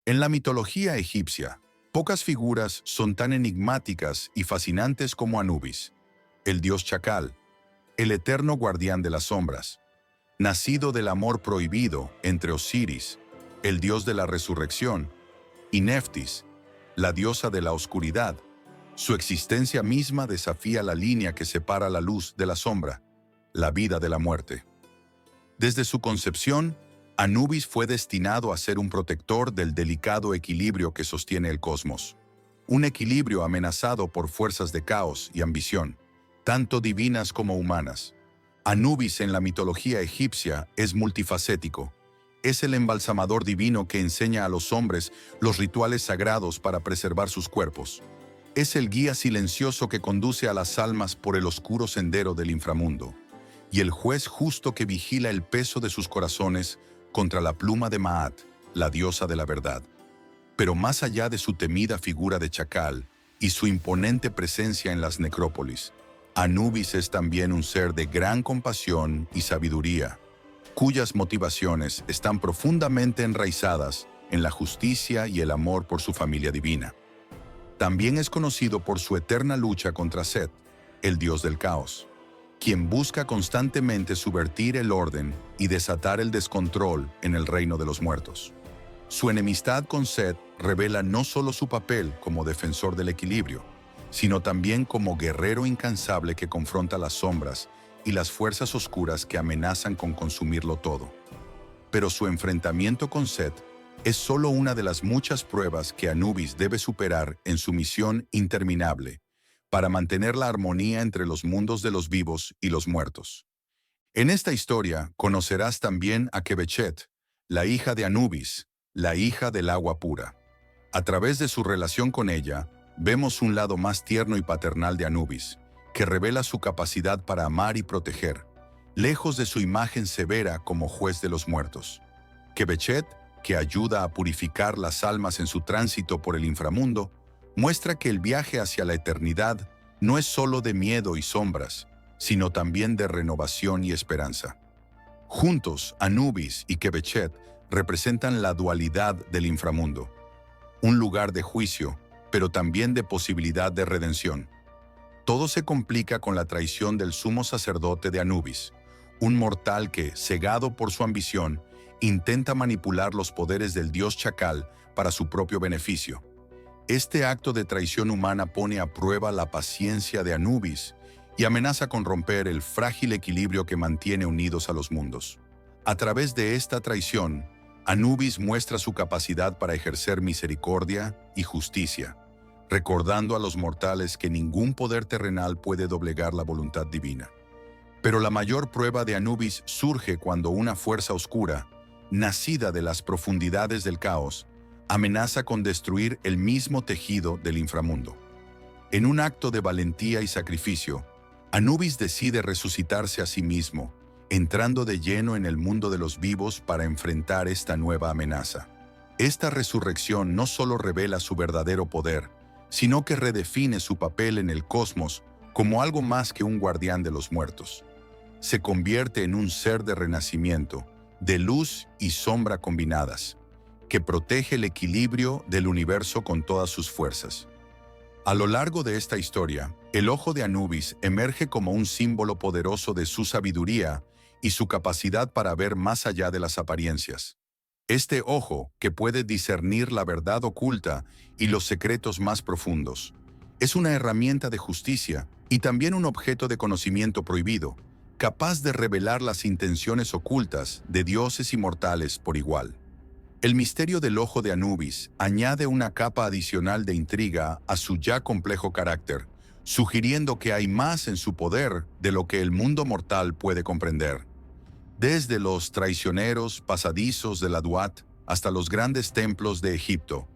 En la mitología egipcia, pocas figuras son tan enigmáticas y fascinantes como Anubis, el dios chacal, el eterno guardián de las sombras, nacido del amor prohibido entre Osiris, el dios de la resurrección, y Neftis, la diosa de la oscuridad. Su existencia misma desafía la línea que separa la luz de la sombra, la vida de la muerte. Desde su concepción, Anubis fue destinado a ser un protector del delicado equilibrio que sostiene el cosmos. Un equilibrio amenazado por fuerzas de caos y ambición, tanto divinas como humanas. Anubis en la mitología egipcia es multifacético. Es el embalsamador divino que enseña a los hombres los rituales sagrados para preservar sus cuerpos. Es el guía silencioso que conduce a las almas por el oscuro sendero del inframundo, y el juez justo que vigila el peso de sus corazones contra la pluma de Maat, la diosa de la verdad. Pero más allá de su temida figura de chacal y su imponente presencia en las necrópolis, Anubis es también un ser de gran compasión y sabiduría, cuyas motivaciones están profundamente enraizadas en la justicia y el amor por su familia divina. También es conocido por su eterna lucha contra Set, el dios del caos, quien busca constantemente subvertir el orden y desatar el descontrol en el reino de los muertos. Su enemistad con Set revela no solo su papel como defensor del equilibrio, sino también como guerrero incansable que confronta las sombras y las fuerzas oscuras que amenazan con consumirlo todo. Pero su enfrentamiento con Set es solo una de las muchas pruebas que Anubis debe superar en su misión interminable para mantener la armonía entre los mundos de los vivos y los muertos. En esta historia conocerás también a Quebechet, la hija de Anubis, la hija del agua pura. A través de su relación con ella, vemos un lado más tierno y paternal de Anubis, que revela su capacidad para amar y proteger, lejos de su imagen severa como juez de los muertos. Quebechet, que ayuda a purificar las almas en su tránsito por el inframundo, muestra que el viaje hacia la eternidad no es solo de miedo y sombras, sino también de renovación y esperanza. Juntos, Anubis y Quebechet representan la dualidad del inframundo, un lugar de juicio, pero también de posibilidad de redención. Todo se complica con la traición del sumo sacerdote de Anubis, un mortal que, cegado por su ambición, intenta manipular los poderes del dios chacal para su propio beneficio. Este acto de traición humana pone a prueba la paciencia de Anubis y amenaza con romper el frágil equilibrio que mantiene unidos a los mundos. A través de esta traición, Anubis muestra su capacidad para ejercer misericordia y justicia, recordando a los mortales que ningún poder terrenal puede doblegar la voluntad divina. Pero la mayor prueba de Anubis surge cuando una fuerza oscura, nacida de las profundidades del caos, amenaza con destruir el mismo tejido del inframundo. En un acto de valentía y sacrificio, Anubis decide resucitarse a sí mismo, entrando de lleno en el mundo de los vivos para enfrentar esta nueva amenaza. Esta resurrección no solo revela su verdadero poder, sino que redefine su papel en el cosmos como algo más que un guardián de los muertos. Se convierte en un ser de renacimiento, de luz y sombra combinadas, que protege el equilibrio del universo con todas sus fuerzas. A lo largo de esta historia, el ojo de Anubis emerge como un símbolo poderoso de su sabiduría y su capacidad para ver más allá de las apariencias. Este ojo, que puede discernir la verdad oculta y los secretos más profundos, es una herramienta de justicia y también un objeto de conocimiento prohibido, capaz de revelar las intenciones ocultas de dioses y mortales por igual. El misterio del ojo de Anubis añade una capa adicional de intriga a su ya complejo carácter, sugiriendo que hay más en su poder de lo que el mundo mortal puede comprender. Desde los traicioneros pasadizos de la Duat hasta los grandes templos de Egipto,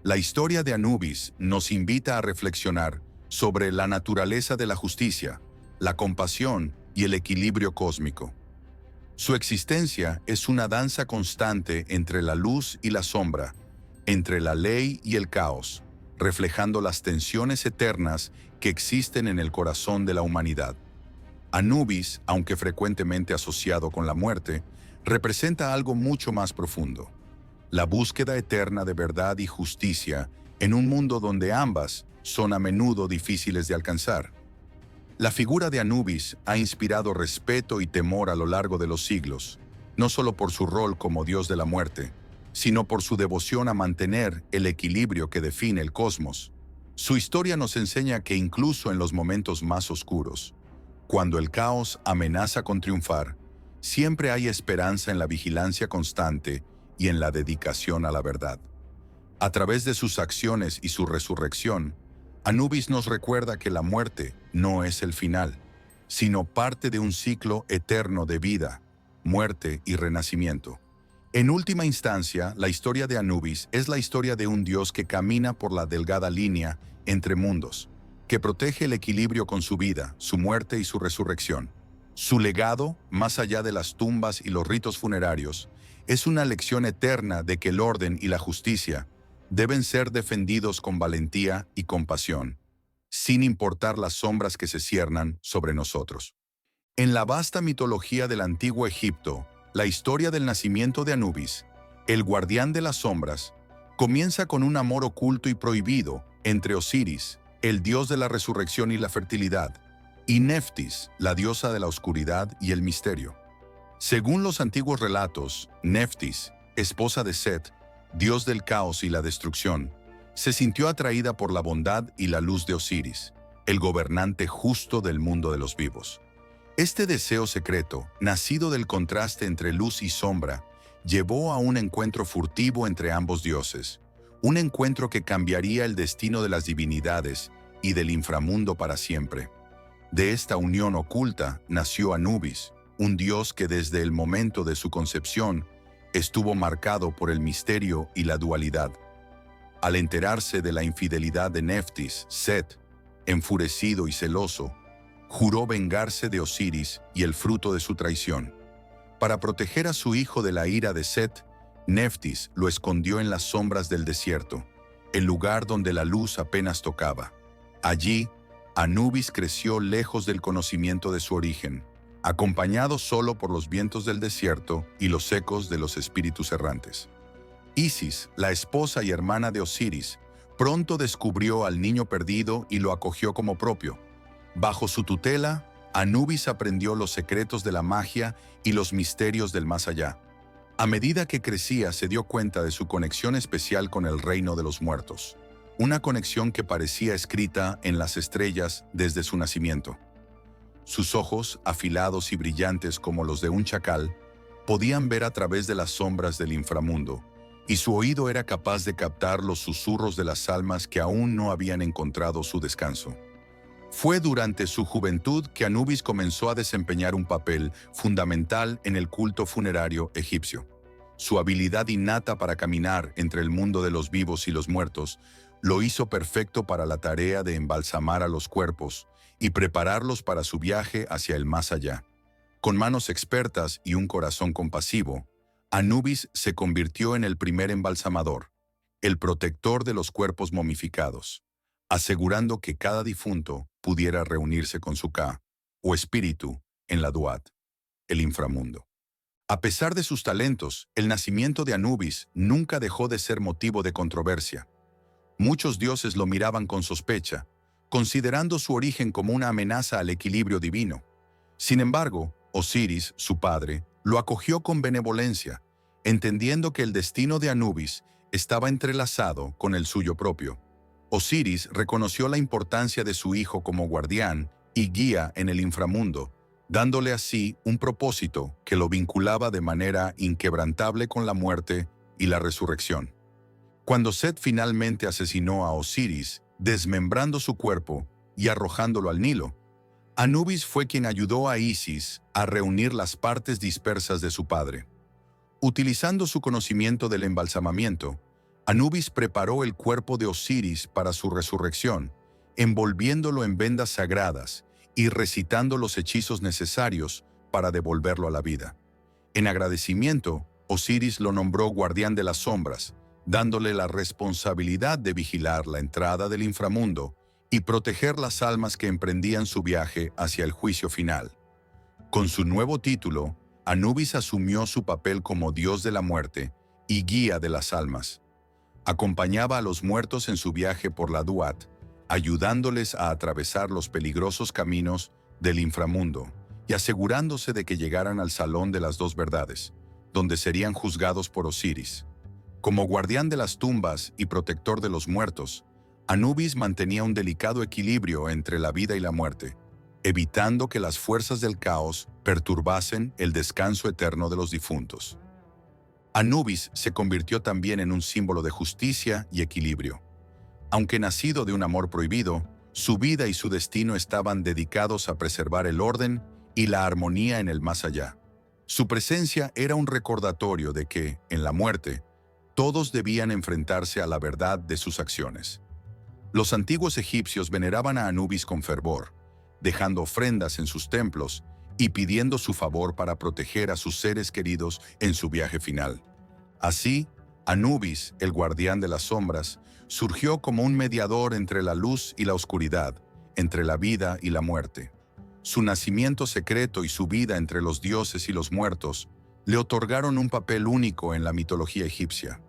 la historia de Anubis nos invita a reflexionar sobre la naturaleza de la justicia, la compasión y el equilibrio cósmico. Su existencia es una danza constante entre la luz y la sombra, entre la ley y el caos, reflejando las tensiones eternas que existen en el corazón de la humanidad. Anubis, aunque frecuentemente asociado con la muerte, representa algo mucho más profundo: la búsqueda eterna de verdad y justicia en un mundo donde ambas son a menudo difíciles de alcanzar. La figura de Anubis ha inspirado respeto y temor a lo largo de los siglos, no solo por su rol como dios de la muerte, sino por su devoción a mantener el equilibrio que define el cosmos. Su historia nos enseña que incluso en los momentos más oscuros, cuando el caos amenaza con triunfar, siempre hay esperanza en la vigilancia constante y en la dedicación a la verdad. A través de sus acciones y su resurrección, Anubis nos recuerda que la muerte no es el final, sino parte de un ciclo eterno de vida, muerte y renacimiento. En última instancia, la historia de Anubis es la historia de un dios que camina por la delgada línea entre mundos, que protege el equilibrio con su vida, su muerte y su resurrección. Su legado, más allá de las tumbas y los ritos funerarios, es una lección eterna de que el orden y la justicia deben ser defendidos con valentía y compasión, sin importar las sombras que se ciernan sobre nosotros. En la vasta mitología del antiguo Egipto, la historia del nacimiento de Anubis, el guardián de las sombras, comienza con un amor oculto y prohibido entre Osiris, el dios de la resurrección y la fertilidad, y Neftis, la diosa de la oscuridad y el misterio. Según los antiguos relatos, Neftis, esposa de Set, dios del caos y la destrucción, se sintió atraída por la bondad y la luz de Osiris, el gobernante justo del mundo de los vivos. Este deseo secreto, nacido del contraste entre luz y sombra, llevó a un encuentro furtivo entre ambos dioses, un encuentro que cambiaría el destino de las divinidades y del inframundo para siempre. De esta unión oculta nació Anubis, un dios que desde el momento de su concepción estuvo marcado por el misterio y la dualidad. Al enterarse de la infidelidad de Neftis, Set, enfurecido y celoso, juró vengarse de Osiris y el fruto de su traición. Para proteger a su hijo de la ira de Set, Neftis lo escondió en las sombras del desierto, el lugar donde la luz apenas tocaba. Allí, Anubis creció lejos del conocimiento de su origen, acompañado solo por los vientos del desierto y los ecos de los espíritus errantes. Isis, la esposa y hermana de Osiris, pronto descubrió al niño perdido y lo acogió como propio. Bajo su tutela, Anubis aprendió los secretos de la magia y los misterios del más allá. A medida que crecía, se dio cuenta de su conexión especial con el reino de los muertos, una conexión que parecía escrita en las estrellas desde su nacimiento. Sus ojos, afilados y brillantes como los de un chacal, podían ver a través de las sombras del inframundo, y su oído era capaz de captar los susurros de las almas que aún no habían encontrado su descanso. Fue durante su juventud que Anubis comenzó a desempeñar un papel fundamental en el culto funerario egipcio. Su habilidad innata para caminar entre el mundo de los vivos y los muertos lo hizo perfecto para la tarea de embalsamar a los cuerpos y prepararlos para su viaje hacia el más allá. Con manos expertas y un corazón compasivo, Anubis se convirtió en el primer embalsamador, el protector de los cuerpos momificados, asegurando que cada difunto pudiera reunirse con su Ka, o espíritu, en la Duat, el inframundo. A pesar de sus talentos, el nacimiento de Anubis nunca dejó de ser motivo de controversia. Muchos dioses lo miraban con sospecha, considerando su origen como una amenaza al equilibrio divino. Sin embargo, Osiris, su padre, lo acogió con benevolencia, entendiendo que el destino de Anubis estaba entrelazado con el suyo propio. Osiris reconoció la importancia de su hijo como guardián y guía en el inframundo, dándole así un propósito que lo vinculaba de manera inquebrantable con la muerte y la resurrección. Cuando Set finalmente asesinó a Osiris, desmembrando su cuerpo y arrojándolo al Nilo, Anubis fue quien ayudó a Isis a reunir las partes dispersas de su padre. Utilizando su conocimiento del embalsamamiento, Anubis preparó el cuerpo de Osiris para su resurrección, envolviéndolo en vendas sagradas y recitando los hechizos necesarios para devolverlo a la vida. En agradecimiento, Osiris lo nombró guardián de las sombras, dándole la responsabilidad de vigilar la entrada del inframundo y proteger las almas que emprendían su viaje hacia el juicio final. Con su nuevo título, Anubis asumió su papel como dios de la muerte y guía de las almas. Acompañaba a los muertos en su viaje por la Duat, ayudándoles a atravesar los peligrosos caminos del inframundo y asegurándose de que llegaran al Salón de las Dos Verdades, donde serían juzgados por Osiris. Como guardián de las tumbas y protector de los muertos, Anubis mantenía un delicado equilibrio entre la vida y la muerte, evitando que las fuerzas del caos perturbasen el descanso eterno de los difuntos. Anubis se convirtió también en un símbolo de justicia y equilibrio. Aunque nacido de un amor prohibido, su vida y su destino estaban dedicados a preservar el orden y la armonía en el más allá. Su presencia era un recordatorio de que, en la muerte, todos debían enfrentarse a la verdad de sus acciones. Los antiguos egipcios veneraban a Anubis con fervor, dejando ofrendas en sus templos y pidiendo su favor para proteger a sus seres queridos en su viaje final. Así, Anubis, el guardián de las sombras, surgió como un mediador entre la luz y la oscuridad, entre la vida y la muerte. Su nacimiento secreto y su vida entre los dioses y los muertos le otorgaron un papel único en la mitología egipcia.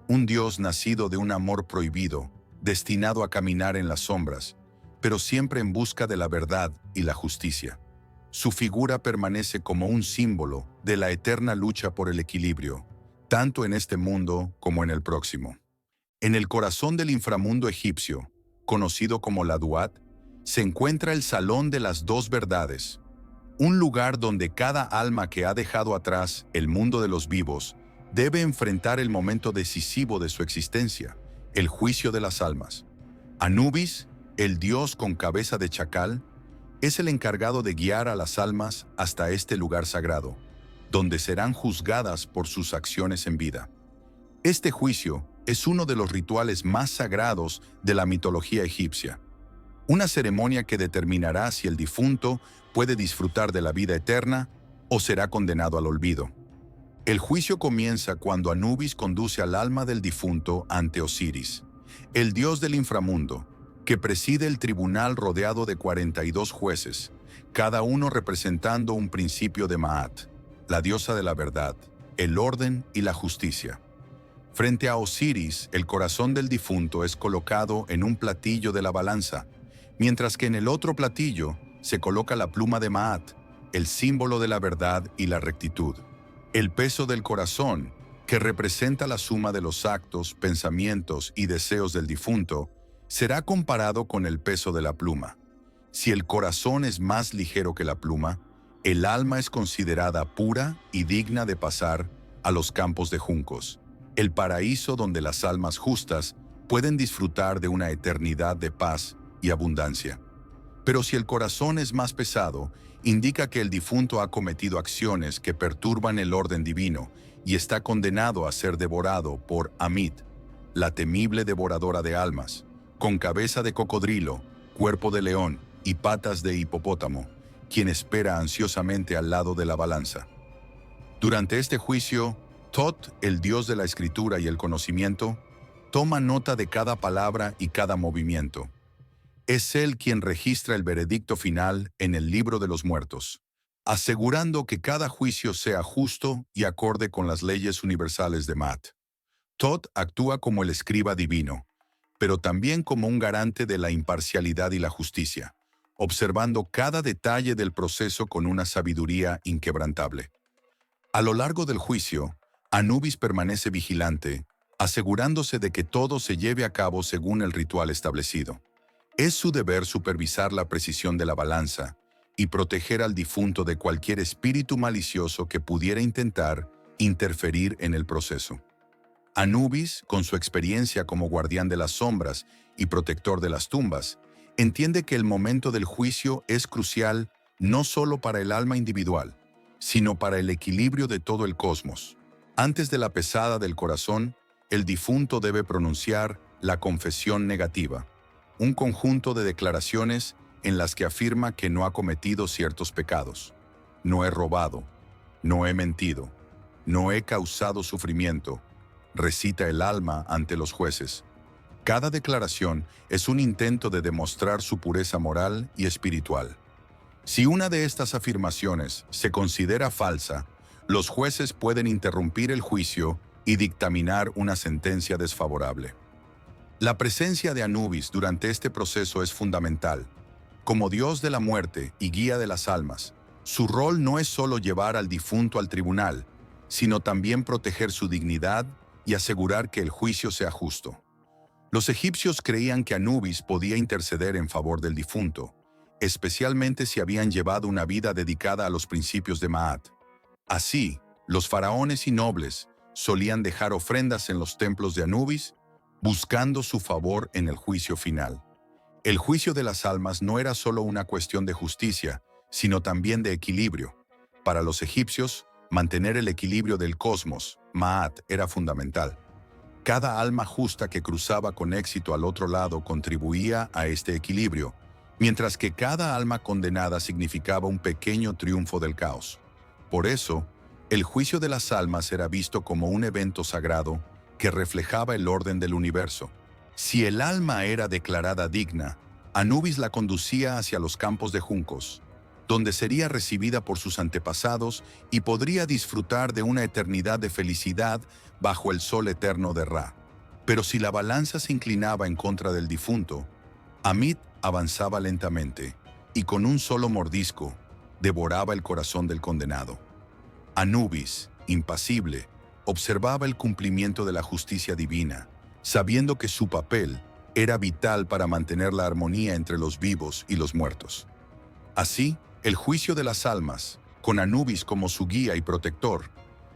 Un dios nacido de un amor prohibido, destinado a caminar en las sombras, pero siempre en busca de la verdad y la justicia. Su figura permanece como un símbolo de la eterna lucha por el equilibrio, tanto en este mundo como en el próximo. En el corazón del inframundo egipcio, conocido como la Duat, se encuentra el Salón de las Dos Verdades, un lugar donde cada alma que ha dejado atrás el mundo de los vivos debe enfrentar el momento decisivo de su existencia, el juicio de las almas. Anubis, el dios con cabeza de chacal, es el encargado de guiar a las almas hasta este lugar sagrado, donde serán juzgadas por sus acciones en vida. Este juicio es uno de los rituales más sagrados de la mitología egipcia, una ceremonia que determinará si el difunto puede disfrutar de la vida eterna o será condenado al olvido. El juicio comienza cuando Anubis conduce al alma del difunto ante Osiris, el dios del inframundo, que preside el tribunal rodeado de 42 jueces, cada uno representando un principio de Maat, la diosa de la verdad, el orden y la justicia. Frente a Osiris, el corazón del difunto es colocado en un platillo de la balanza, mientras que en el otro platillo se coloca la pluma de Maat, el símbolo de la verdad y la rectitud. El peso del corazón, que representa la suma de los actos, pensamientos y deseos del difunto, será comparado con el peso de la pluma. Si el corazón es más ligero que la pluma, el alma es considerada pura y digna de pasar a los campos de juncos, el paraíso donde las almas justas pueden disfrutar de una eternidad de paz y abundancia. Pero si el corazón es más pesado, indica que el difunto ha cometido acciones que perturban el orden divino y está condenado a ser devorado por Amit, la temible devoradora de almas, con cabeza de cocodrilo, cuerpo de león y patas de hipopótamo, quien espera ansiosamente al lado de la balanza. Durante este juicio, Tot, el dios de la escritura y el conocimiento, toma nota de cada palabra y cada movimiento. Es él quien registra el veredicto final en el libro de los muertos, asegurando que cada juicio sea justo y acorde con las leyes universales de Maat. Tot actúa como el escriba divino, pero también como un garante de la imparcialidad y la justicia, observando cada detalle del proceso con una sabiduría inquebrantable. A lo largo del juicio, Anubis permanece vigilante, asegurándose de que todo se lleve a cabo según el ritual establecido. Es su deber supervisar la precisión de la balanza y proteger al difunto de cualquier espíritu malicioso que pudiera intentar interferir en el proceso. Anubis, con su experiencia como guardián de las sombras y protector de las tumbas, entiende que el momento del juicio es crucial no solo para el alma individual, sino para el equilibrio de todo el cosmos. Antes de la pesada del corazón, el difunto debe pronunciar la confesión negativa, un conjunto de declaraciones en las que afirma que no ha cometido ciertos pecados. No he robado, no he mentido, no he causado sufrimiento, recita el alma ante los jueces. Cada declaración es un intento de demostrar su pureza moral y espiritual. Si una de estas afirmaciones se considera falsa, los jueces pueden interrumpir el juicio y dictaminar una sentencia desfavorable. La presencia de Anubis durante este proceso es fundamental. Como dios de la muerte y guía de las almas, su rol no es solo llevar al difunto al tribunal, sino también proteger su dignidad y asegurar que el juicio sea justo. Los egipcios creían que Anubis podía interceder en favor del difunto, especialmente si habían llevado una vida dedicada a los principios de Maat. Así, los faraones y nobles solían dejar ofrendas en los templos de Anubis, buscando su favor en el juicio final. El juicio de las almas no era solo una cuestión de justicia, sino también de equilibrio. Para los egipcios, mantener el equilibrio del cosmos, Maat, era fundamental. Cada alma justa que cruzaba con éxito al otro lado contribuía a este equilibrio, mientras que cada alma condenada significaba un pequeño triunfo del caos. Por eso, el juicio de las almas era visto como un evento sagrado que reflejaba el orden del universo. Si el alma era declarada digna, Anubis la conducía hacia los campos de juncos, donde sería recibida por sus antepasados y podría disfrutar de una eternidad de felicidad bajo el sol eterno de Ra. Pero si la balanza se inclinaba en contra del difunto, Amit avanzaba lentamente y con un solo mordisco devoraba el corazón del condenado. Anubis, impasible, observaba el cumplimiento de la justicia divina, sabiendo que su papel era vital para mantener la armonía entre los vivos y los muertos. Así, el juicio de las almas, con Anubis como su guía y protector,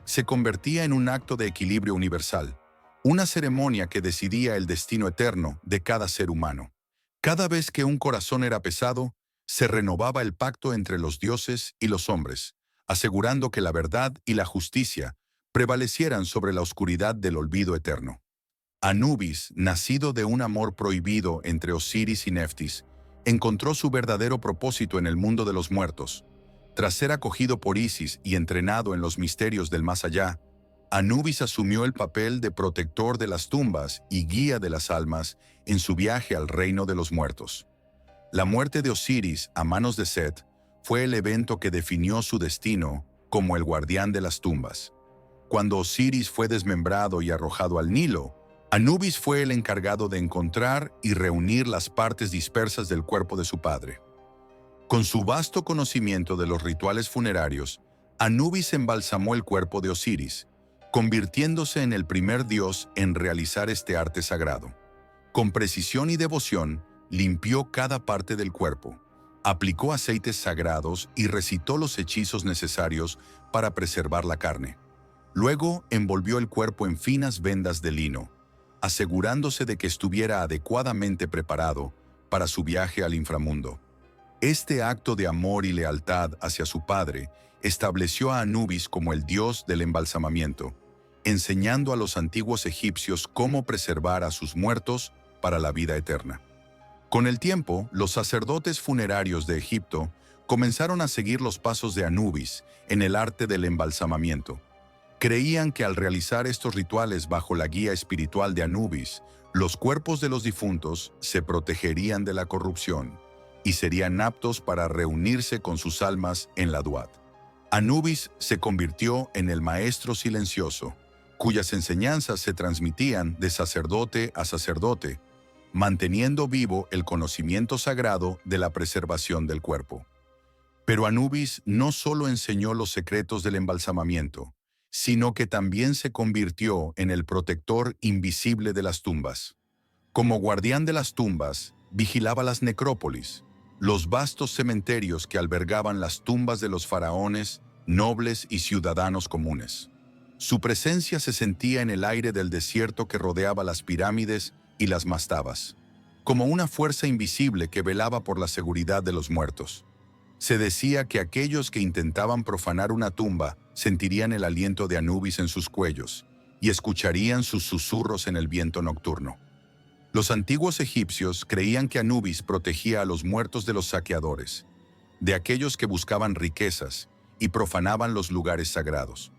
se convertía en un acto de equilibrio universal, una ceremonia que decidía el destino eterno de cada ser humano. Cada vez que un corazón era pesado, se renovaba el pacto entre los dioses y los hombres, asegurando que la verdad y la justicia prevalecieran sobre la oscuridad del olvido eterno. Anubis, nacido de un amor prohibido entre Osiris y Neftis, encontró su verdadero propósito en el mundo de los muertos. Tras ser acogido por Isis y entrenado en los misterios del más allá, Anubis asumió el papel de protector de las tumbas y guía de las almas en su viaje al reino de los muertos. La muerte de Osiris a manos de Set fue el evento que definió su destino como el guardián de las tumbas. Cuando Osiris fue desmembrado y arrojado al Nilo, Anubis fue el encargado de encontrar y reunir las partes dispersas del cuerpo de su padre. Con su vasto conocimiento de los rituales funerarios, Anubis embalsamó el cuerpo de Osiris, convirtiéndose en el primer dios en realizar este arte sagrado. Con precisión y devoción, limpió cada parte del cuerpo, aplicó aceites sagrados y recitó los hechizos necesarios para preservar la carne. Luego envolvió el cuerpo en finas vendas de lino, asegurándose de que estuviera adecuadamente preparado para su viaje al inframundo. Este acto de amor y lealtad hacia su padre estableció a Anubis como el dios del embalsamamiento, enseñando a los antiguos egipcios cómo preservar a sus muertos para la vida eterna. Con el tiempo, los sacerdotes funerarios de Egipto comenzaron a seguir los pasos de Anubis en el arte del embalsamamiento. Creían que al realizar estos rituales bajo la guía espiritual de Anubis, los cuerpos de los difuntos se protegerían de la corrupción y serían aptos para reunirse con sus almas en la Duat. Anubis se convirtió en el maestro silencioso, cuyas enseñanzas se transmitían de sacerdote a sacerdote, manteniendo vivo el conocimiento sagrado de la preservación del cuerpo. Pero Anubis no solo enseñó los secretos del embalsamamiento, sino que también se convirtió en el protector invisible de las tumbas. Como guardián de las tumbas, vigilaba las necrópolis, los vastos cementerios que albergaban las tumbas de los faraones, nobles y ciudadanos comunes. Su presencia se sentía en el aire del desierto que rodeaba las pirámides y las mastabas, como una fuerza invisible que velaba por la seguridad de los muertos. Se decía que aquellos que intentaban profanar una tumba sentirían el aliento de Anubis en sus cuellos y escucharían sus susurros en el viento nocturno. Los antiguos egipcios creían que Anubis protegía a los muertos de los saqueadores, de aquellos que buscaban riquezas y profanaban los lugares sagrados.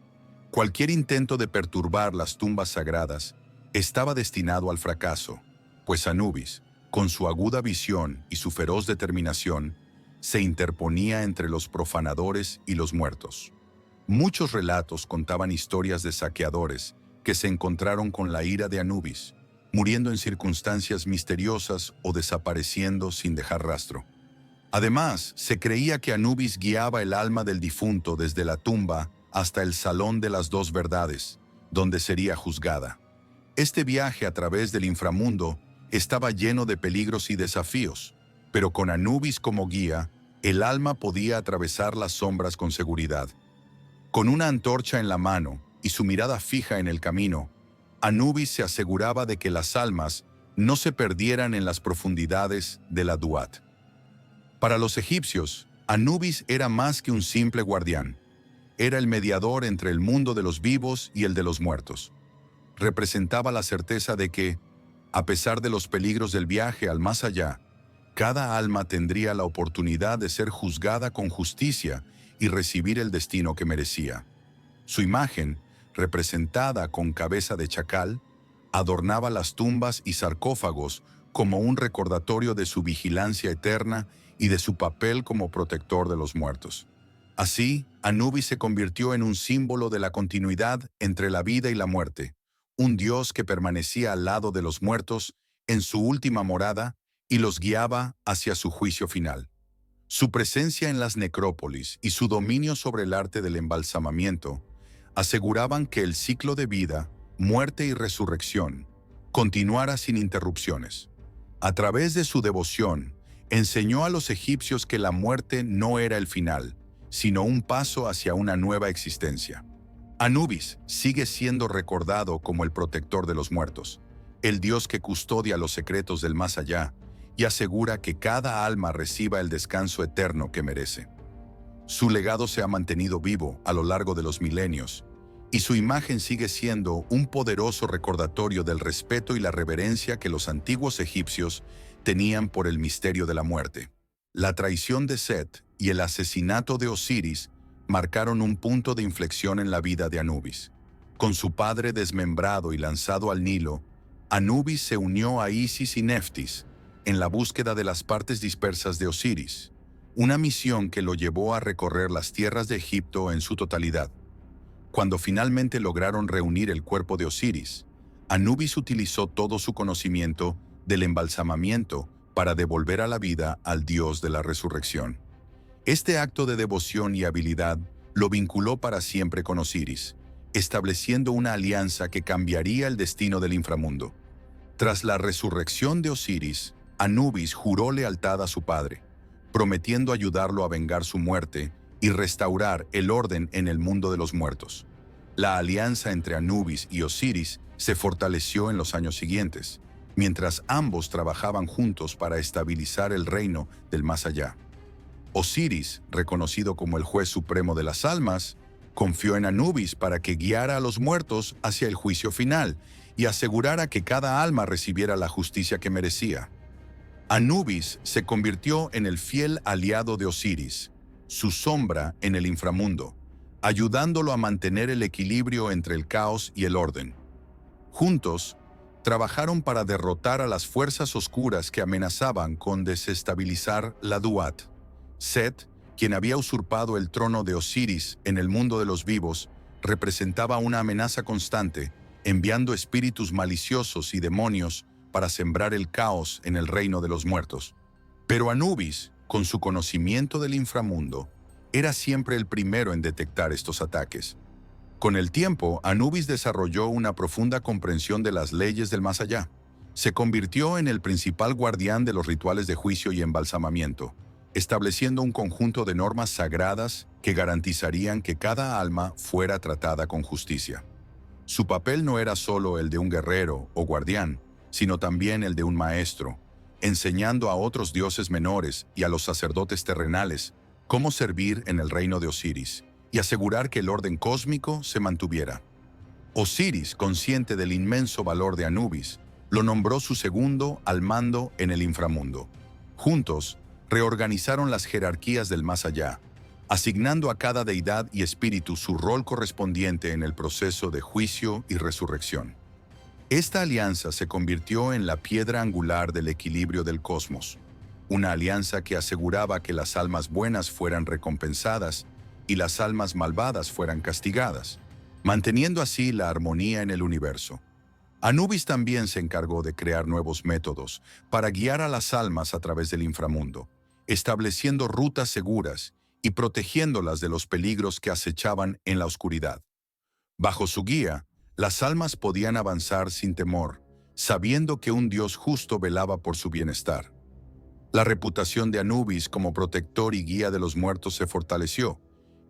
Cualquier intento de perturbar las tumbas sagradas estaba destinado al fracaso, pues Anubis, con su aguda visión y su feroz determinación, se interponía entre los profanadores y los muertos. Muchos relatos contaban historias de saqueadores que se encontraron con la ira de Anubis, muriendo en circunstancias misteriosas o desapareciendo sin dejar rastro. Además, se creía que Anubis guiaba el alma del difunto desde la tumba hasta el Salón de las Dos Verdades, donde sería juzgada. Este viaje a través del inframundo estaba lleno de peligros y desafíos, pero con Anubis como guía, el alma podía atravesar las sombras con seguridad. Con una antorcha en la mano y su mirada fija en el camino, Anubis se aseguraba de que las almas no se perdieran en las profundidades de la Duat. Para los egipcios, Anubis era más que un simple guardián. Era el mediador entre el mundo de los vivos y el de los muertos. Representaba la certeza de que, a pesar de los peligros del viaje al más allá, cada alma tendría la oportunidad de ser juzgada con justicia y recibir el destino que merecía. Su imagen, representada con cabeza de chacal, adornaba las tumbas y sarcófagos como un recordatorio de su vigilancia eterna y de su papel como protector de los muertos. Así, Anubis se convirtió en un símbolo de la continuidad entre la vida y la muerte, un dios que permanecía al lado de los muertos en su última morada y los guiaba hacia su juicio final. Su presencia en las necrópolis y su dominio sobre el arte del embalsamamiento aseguraban que el ciclo de vida, muerte y resurrección continuara sin interrupciones. A través de su devoción, enseñó a los egipcios que la muerte no era el final, sino un paso hacia una nueva existencia. Anubis sigue siendo recordado como el protector de los muertos, el dios que custodia los secretos del más allá y asegura que cada alma reciba el descanso eterno que merece. Su legado se ha mantenido vivo a lo largo de los milenios, y su imagen sigue siendo un poderoso recordatorio del respeto y la reverencia que los antiguos egipcios tenían por el misterio de la muerte. La traición de Set y el asesinato de Osiris marcaron un punto de inflexión en la vida de Anubis. Con su padre desmembrado y lanzado al Nilo, Anubis se unió a Isis y Neftis en la búsqueda de las partes dispersas de Osiris, una misión que lo llevó a recorrer las tierras de Egipto en su totalidad. Cuando finalmente lograron reunir el cuerpo de Osiris, Anubis utilizó todo su conocimiento del embalsamamiento para devolver a la vida al dios de la resurrección. Este acto de devoción y habilidad lo vinculó para siempre con Osiris, estableciendo una alianza que cambiaría el destino del inframundo. Tras la resurrección de Osiris, Anubis juró lealtad a su padre, prometiendo ayudarlo a vengar su muerte y restaurar el orden en el mundo de los muertos. La alianza entre Anubis y Osiris se fortaleció en los años siguientes, mientras ambos trabajaban juntos para estabilizar el reino del más allá. Osiris, reconocido como el juez supremo de las almas, confió en Anubis para que guiara a los muertos hacia el juicio final y asegurara que cada alma recibiera la justicia que merecía. Anubis se convirtió en el fiel aliado de Osiris, su sombra en el inframundo, ayudándolo a mantener el equilibrio entre el caos y el orden. Juntos, trabajaron para derrotar a las fuerzas oscuras que amenazaban con desestabilizar la Duat. Set, quien había usurpado el trono de Osiris en el mundo de los vivos, representaba una amenaza constante, enviando espíritus maliciosos y demonios para sembrar el caos en el reino de los muertos. Pero Anubis, con su conocimiento del inframundo, era siempre el primero en detectar estos ataques. Con el tiempo, Anubis desarrolló una profunda comprensión de las leyes del más allá. Se convirtió en el principal guardián de los rituales de juicio y embalsamamiento, estableciendo un conjunto de normas sagradas que garantizarían que cada alma fuera tratada con justicia. Su papel no era solo el de un guerrero o guardián, sino también el de un maestro, enseñando a otros dioses menores y a los sacerdotes terrenales cómo servir en el reino de Osiris y asegurar que el orden cósmico se mantuviera. Osiris, consciente del inmenso valor de Anubis, lo nombró su segundo al mando en el inframundo. Juntos, reorganizaron las jerarquías del más allá, asignando a cada deidad y espíritu su rol correspondiente en el proceso de juicio y resurrección. Esta alianza se convirtió en la piedra angular del equilibrio del cosmos, una alianza que aseguraba que las almas buenas fueran recompensadas y las almas malvadas fueran castigadas. manteniendo así la armonía en el universo. Anubis también se encargó de crear nuevos métodos para guiar a las almas a través del inframundo, estableciendo rutas seguras y protegiéndolas de los peligros que acechaban en la oscuridad. Bajo su guía, las almas podían avanzar sin temor, sabiendo que un Dios justo velaba por su bienestar. La reputación de Anubis como protector y guía de los muertos se fortaleció,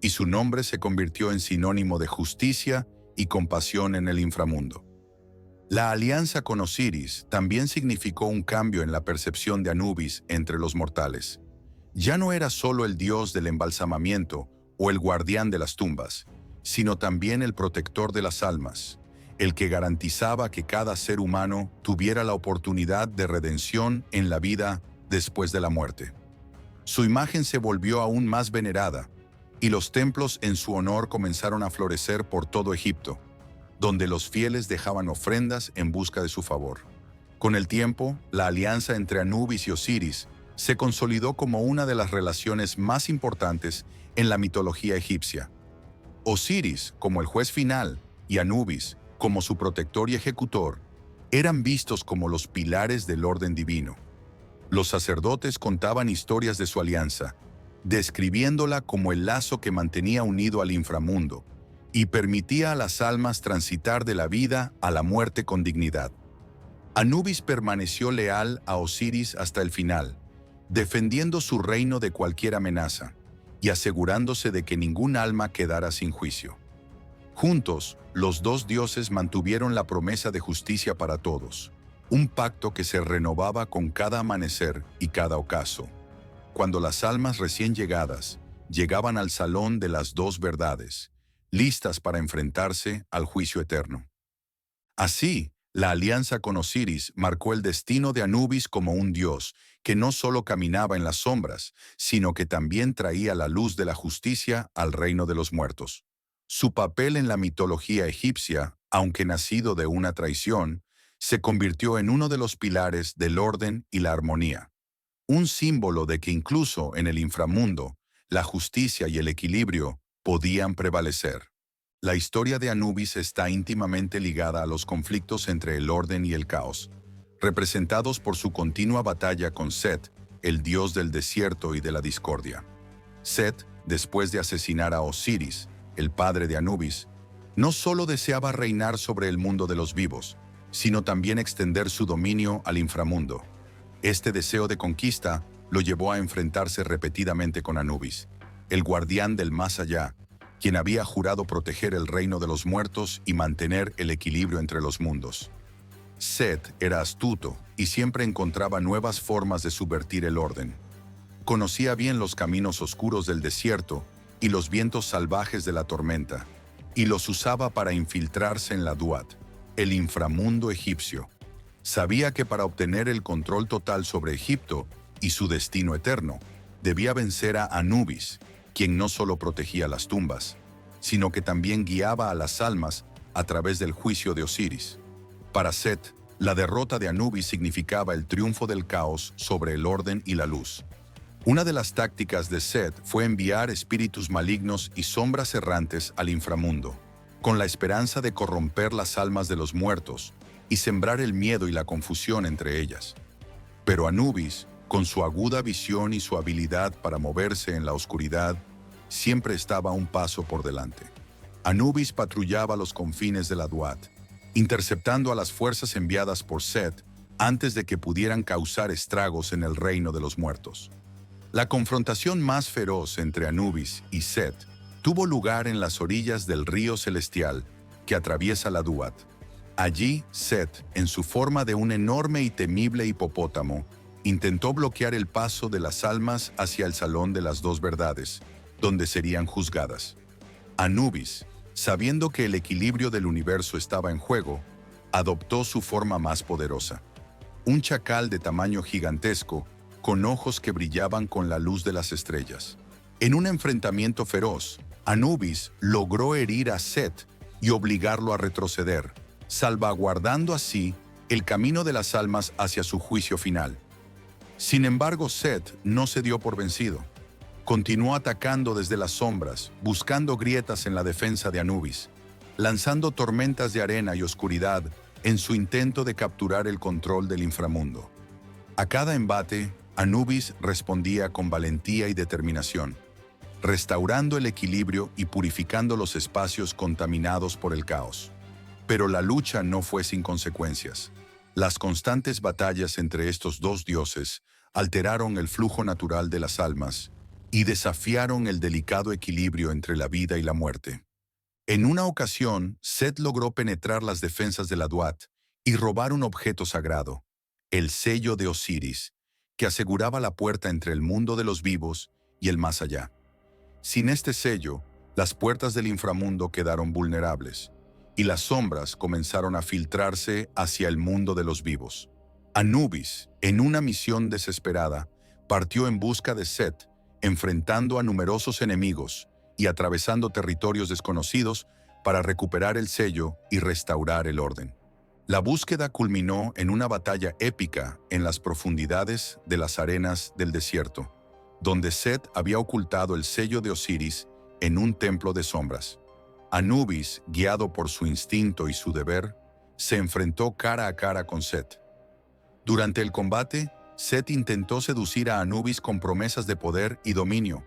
y su nombre se convirtió en sinónimo de justicia y compasión en el inframundo. La alianza con Osiris también significó un cambio en la percepción de Anubis entre los mortales. Ya no era solo el dios del embalsamamiento o el guardián de las tumbas, sino también el protector de las almas, el que garantizaba que cada ser humano tuviera la oportunidad de redención en la vida después de la muerte. Su imagen se volvió aún más venerada, y los templos en su honor comenzaron a florecer por todo Egipto, donde los fieles dejaban ofrendas en busca de su favor. Con el tiempo, la alianza entre Anubis y Osiris se consolidó como una de las relaciones más importantes en la mitología egipcia. Osiris, como el juez final, y Anubis, como su protector y ejecutor, eran vistos como los pilares del orden divino. Los sacerdotes contaban historias de su alianza, describiéndola como el lazo que mantenía unido al inframundo y permitía a las almas transitar de la vida a la muerte con dignidad. Anubis permaneció leal a Osiris hasta el final, defendiendo su reino de cualquier amenaza y asegurándose de que ningún alma quedara sin juicio. Juntos, los dos dioses mantuvieron la promesa de justicia para todos, un pacto que se renovaba con cada amanecer y cada ocaso. Cuando las almas recién llegadas llegaban al salón de las dos verdades, listas para enfrentarse al juicio eterno. Así, la alianza con Osiris marcó el destino de Anubis como un dios que no solo caminaba en las sombras, sino que también traía la luz de la justicia al reino de los muertos. Su papel en la mitología egipcia, aunque nacido de una traición, se convirtió en uno de los pilares del orden y la armonía. Un símbolo de que incluso en el inframundo, la justicia y el equilibrio podían prevalecer. La historia de Anubis está íntimamente ligada a los conflictos entre el orden y el caos, representados por su continua batalla con Set, el dios del desierto y de la discordia. Set, después de asesinar a Osiris, el padre de Anubis, no solo deseaba reinar sobre el mundo de los vivos, sino también extender su dominio al inframundo. Este deseo de conquista lo llevó a enfrentarse repetidamente con Anubis, el guardián del más allá, quien había jurado proteger el reino de los muertos y mantener el equilibrio entre los mundos. Set era astuto y siempre encontraba nuevas formas de subvertir el orden. Conocía bien los caminos oscuros del desierto y los vientos salvajes de la tormenta, y los usaba para infiltrarse en la Duat, el inframundo egipcio. Sabía que para obtener el control total sobre Egipto y su destino eterno, debía vencer a Anubis, quien no solo protegía las tumbas, sino que también guiaba a las almas a través del juicio de Osiris. Para Set, la derrota de Anubis significaba el triunfo del caos sobre el orden y la luz. Una de las tácticas de Set fue enviar espíritus malignos y sombras errantes al inframundo, con la esperanza de corromper las almas de los muertos y sembrar el miedo y la confusión entre ellas. Pero Anubis, con su aguda visión y su habilidad para moverse en la oscuridad, siempre estaba un paso por delante. Anubis patrullaba los confines de la Duat, interceptando a las fuerzas enviadas por Set antes de que pudieran causar estragos en el reino de los muertos. La confrontación más feroz entre Anubis y Set tuvo lugar en las orillas del río celestial que atraviesa la Duat. Allí, Set, en su forma de un enorme y temible hipopótamo, intentó bloquear el paso de las almas hacia el salón de las dos verdades, donde serían juzgadas. Anubis, sabiendo que el equilibrio del universo estaba en juego, adoptó su forma más poderosa. Un chacal de tamaño gigantesco, con ojos que brillaban con la luz de las estrellas. En un enfrentamiento feroz, Anubis logró herir a Set y obligarlo a retroceder, salvaguardando así el camino de las almas hacia su juicio final. Sin embargo, Set no se dio por vencido. Continuó atacando desde las sombras, buscando grietas en la defensa de Anubis. lanzando tormentas de arena y oscuridad en su intento de capturar el control del inframundo. A cada embate, Anubis respondía con valentía y determinación, restaurando el equilibrio y purificando los espacios contaminados por el caos. Pero la lucha no fue sin consecuencias. Las constantes batallas entre estos dos dioses alteraron el flujo natural de las almas y desafiaron el delicado equilibrio entre la vida y la muerte. En una ocasión, Set logró penetrar las defensas de la Duat y robar un objeto sagrado, el sello de Osiris, que aseguraba la puerta entre el mundo de los vivos y el más allá. Sin este sello, las puertas del inframundo quedaron vulnerables, y las sombras comenzaron a filtrarse hacia el mundo de los vivos. Anubis, en una misión desesperada, partió en busca de Set, enfrentando a numerosos enemigos y atravesando territorios desconocidos para recuperar el sello y restaurar el orden. La búsqueda culminó en una batalla épica en las profundidades de las arenas del desierto, donde Set había ocultado el sello de Osiris en un templo de sombras. Anubis, guiado por su instinto y su deber, se enfrentó cara a cara con Set. Durante el combate, Set intentó seducir a Anubis con promesas de poder y dominio,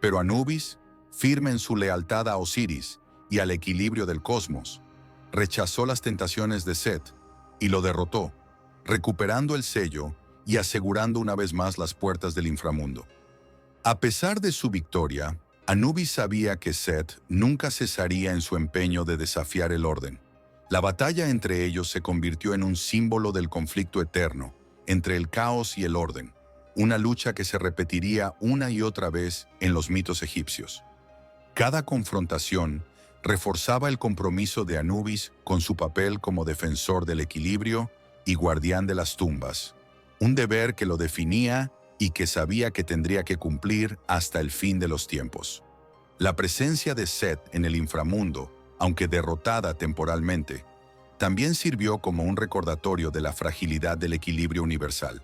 pero Anubis, firme en su lealtad a Osiris y al equilibrio del cosmos, rechazó las tentaciones de Set y lo derrotó, recuperando el sello y asegurando una vez más las puertas del inframundo. A pesar de su victoria, Anubis sabía que Set nunca cesaría en su empeño de desafiar el orden. La batalla entre ellos se convirtió en un símbolo del conflicto eterno entre el caos y el orden, una lucha que se repetiría una y otra vez en los mitos egipcios. Cada confrontación reforzaba el compromiso de Anubis con su papel como defensor del equilibrio y guardián de las tumbas, un deber que lo definía y que sabía que tendría que cumplir hasta el fin de los tiempos. La presencia de Set en el inframundo, aunque derrotada temporalmente, también sirvió como un recordatorio de la fragilidad del equilibrio universal.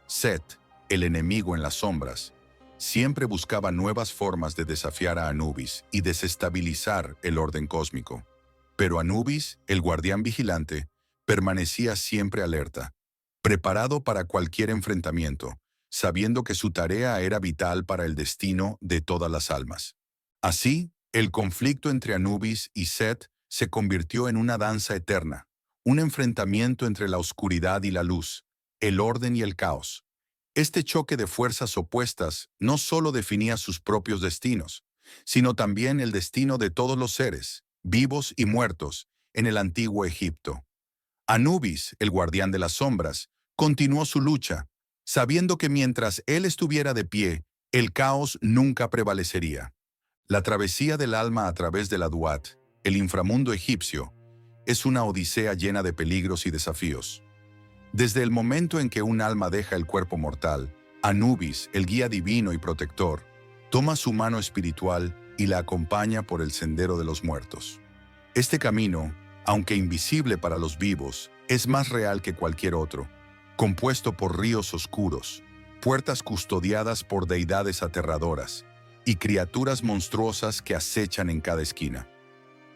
Set, el enemigo en las sombras, siempre buscaba nuevas formas de desafiar a Anubis y desestabilizar el orden cósmico. Pero Anubis, el guardián vigilante, permanecía siempre alerta, preparado para cualquier enfrentamiento, sabiendo que su tarea era vital para el destino de todas las almas. Así, el conflicto entre Anubis y Set se convirtió en una danza eterna, un enfrentamiento entre la oscuridad y la luz, el orden y el caos. Este choque de fuerzas opuestas no solo definía sus propios destinos, sino también el destino de todos los seres, vivos y muertos, en el antiguo Egipto. Anubis, el guardián de las sombras, continuó su lucha, sabiendo que mientras él estuviera de pie, el caos nunca prevalecería. La travesía del alma a través de la Duat, el inframundo egipcio, es una odisea llena de peligros y desafíos. Desde el momento en que un alma deja el cuerpo mortal, Anubis, el guía divino y protector, toma su mano espiritual y la acompaña por el sendero de los muertos. Este camino, aunque invisible para los vivos, es más real que cualquier otro, compuesto por ríos oscuros, puertas custodiadas por deidades aterradoras y criaturas monstruosas que acechan en cada esquina.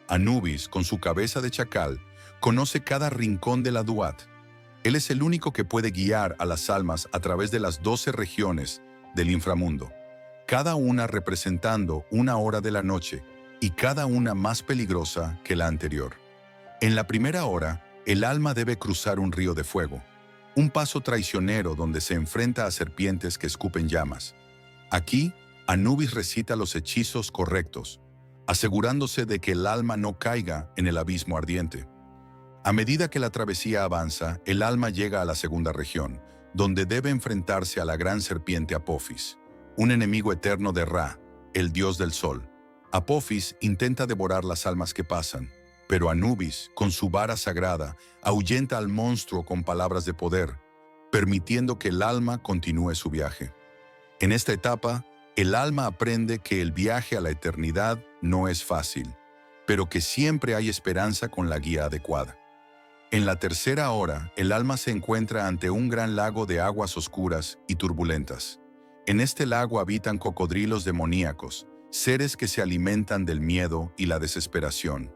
Anubis, con su cabeza de chacal, conoce cada rincón de la Duat. Él es el único que puede guiar a las almas a través de las 12 regiones del inframundo, cada una representando una hora de la noche y cada una más peligrosa que la anterior. En la primera hora, el alma debe cruzar un río de fuego, un paso traicionero donde se enfrenta a serpientes que escupen llamas. Aquí, Anubis recita los hechizos correctos, asegurándose de que el alma no caiga en el abismo ardiente. A medida que la travesía avanza, el alma llega a la segunda región, donde debe enfrentarse a la gran serpiente Apophis, un enemigo eterno de Ra, el dios del sol. Apophis intenta devorar las almas que pasan, pero Anubis, con su vara sagrada, ahuyenta al monstruo con palabras de poder, permitiendo que el alma continúe su viaje. En esta etapa, el alma aprende que el viaje a la eternidad no es fácil, pero que siempre hay esperanza con la guía adecuada. En la tercera hora, el alma se encuentra ante un gran lago de aguas oscuras y turbulentas. En este lago habitan cocodrilos demoníacos, seres que se alimentan del miedo y la desesperación.